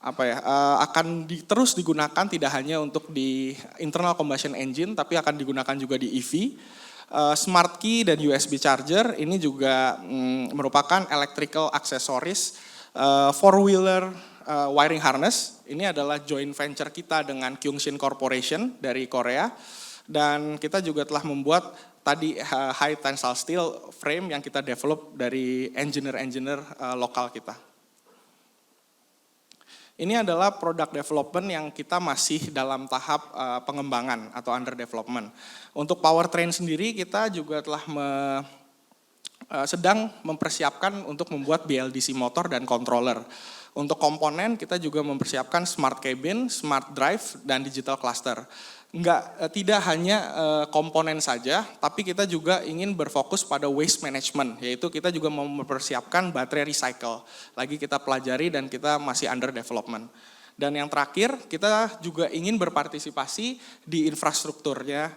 S9: akan terus digunakan tidak hanya untuk di internal combustion engine tapi akan digunakan juga di EV. Smart key dan USB charger ini juga merupakan electrical accessories. Four-wheeler wiring harness ini adalah joint venture kita dengan Kyungshin Corporation dari Korea. Dan kita juga telah membuat tadi high tensile steel frame yang kita develop dari engineer lokal kita. Ini adalah product development yang kita masih dalam tahap pengembangan atau under development. Untuk powertrain sendiri kita juga telah sedang mempersiapkan untuk membuat BLDC motor dan controller. Untuk komponen kita juga mempersiapkan smart cabin, smart drive, dan digital cluster. Tidak hanya komponen saja, tapi kita juga ingin berfokus pada waste management, yaitu kita juga mempersiapkan baterai recycle. Lagi kita pelajari dan kita masih under development. Dan yang terakhir, kita juga ingin berpartisipasi di infrastrukturnya,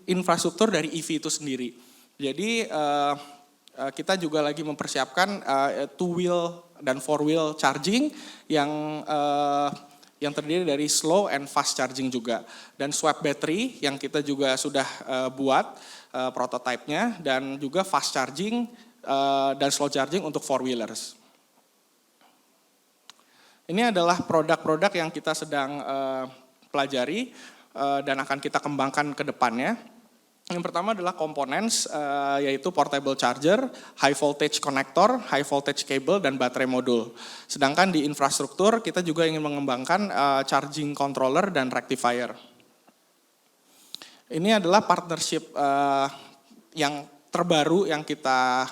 S9: infrastruktur dari EV itu sendiri. Jadi kita juga lagi mempersiapkan two-wheel dan four-wheel charging yang terdiri dari slow and fast charging juga. Dan swap battery yang kita juga sudah buat prototipenya dan juga fast charging dan slow charging untuk four-wheelers. Ini adalah produk-produk yang kita sedang pelajari dan akan kita kembangkan ke depannya. Yang pertama adalah components, yaitu portable charger, high voltage connector, high voltage cable, dan baterai modul. Sedangkan di infrastruktur kita juga ingin mengembangkan charging controller dan rectifier. Ini adalah partnership yang terbaru yang kita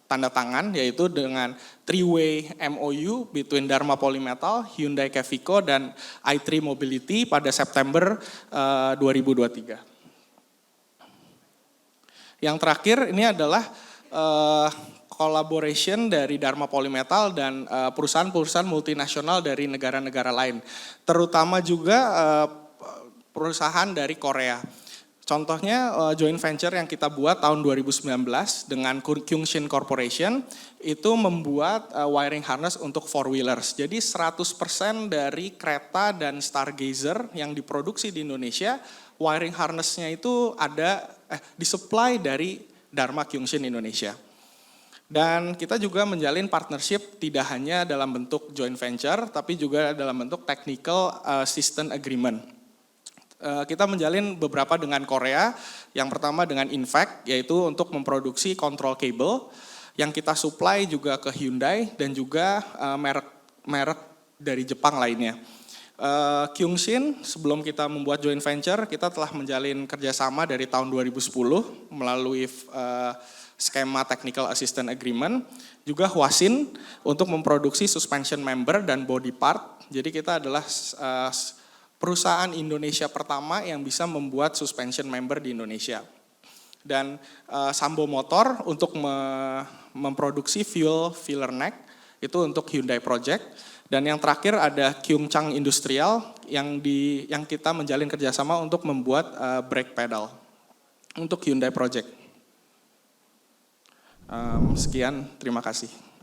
S9: tanda tangan, yaitu dengan three-way MOU between Dharma Polymetal, Hyundai Kevico, dan i3 Mobility pada September 2023. Yang terakhir ini adalah collaboration dari Dharma Polymetal dan perusahaan-perusahaan multinasional dari negara-negara lain. Terutama juga perusahaan dari Korea. Contohnya joint venture yang kita buat tahun 2019 dengan Kyungshin Corporation itu membuat wiring harness untuk four-wheelers. Jadi 100% dari kereta dan Stargazer yang diproduksi di Indonesia, wiring harness-nya itu disupply dari Dharma Kyungshin Indonesia. Dan kita juga menjalin partnership tidak hanya dalam bentuk joint venture, tapi juga dalam bentuk technical assistance agreement. Kita menjalin beberapa dengan Korea, yang pertama dengan Infact, yaitu untuk memproduksi control cable, yang kita supply juga ke Hyundai dan juga merek dari Jepang lainnya. Kyungshin, sebelum kita membuat joint venture, kita telah menjalin kerjasama dari tahun 2010 melalui skema Technical Assistance Agreement, juga Hwasin untuk memproduksi suspension member dan body part. Jadi kita adalah perusahaan Indonesia pertama yang bisa membuat suspension member di Indonesia. Dan Sambo Motor untuk memproduksi fuel filler neck, itu untuk Hyundai Project. Dan yang terakhir ada Kyungchang Industrial yang kita menjalin kerjasama untuk membuat brake pedal untuk Hyundai Project. Sekian, terima kasih.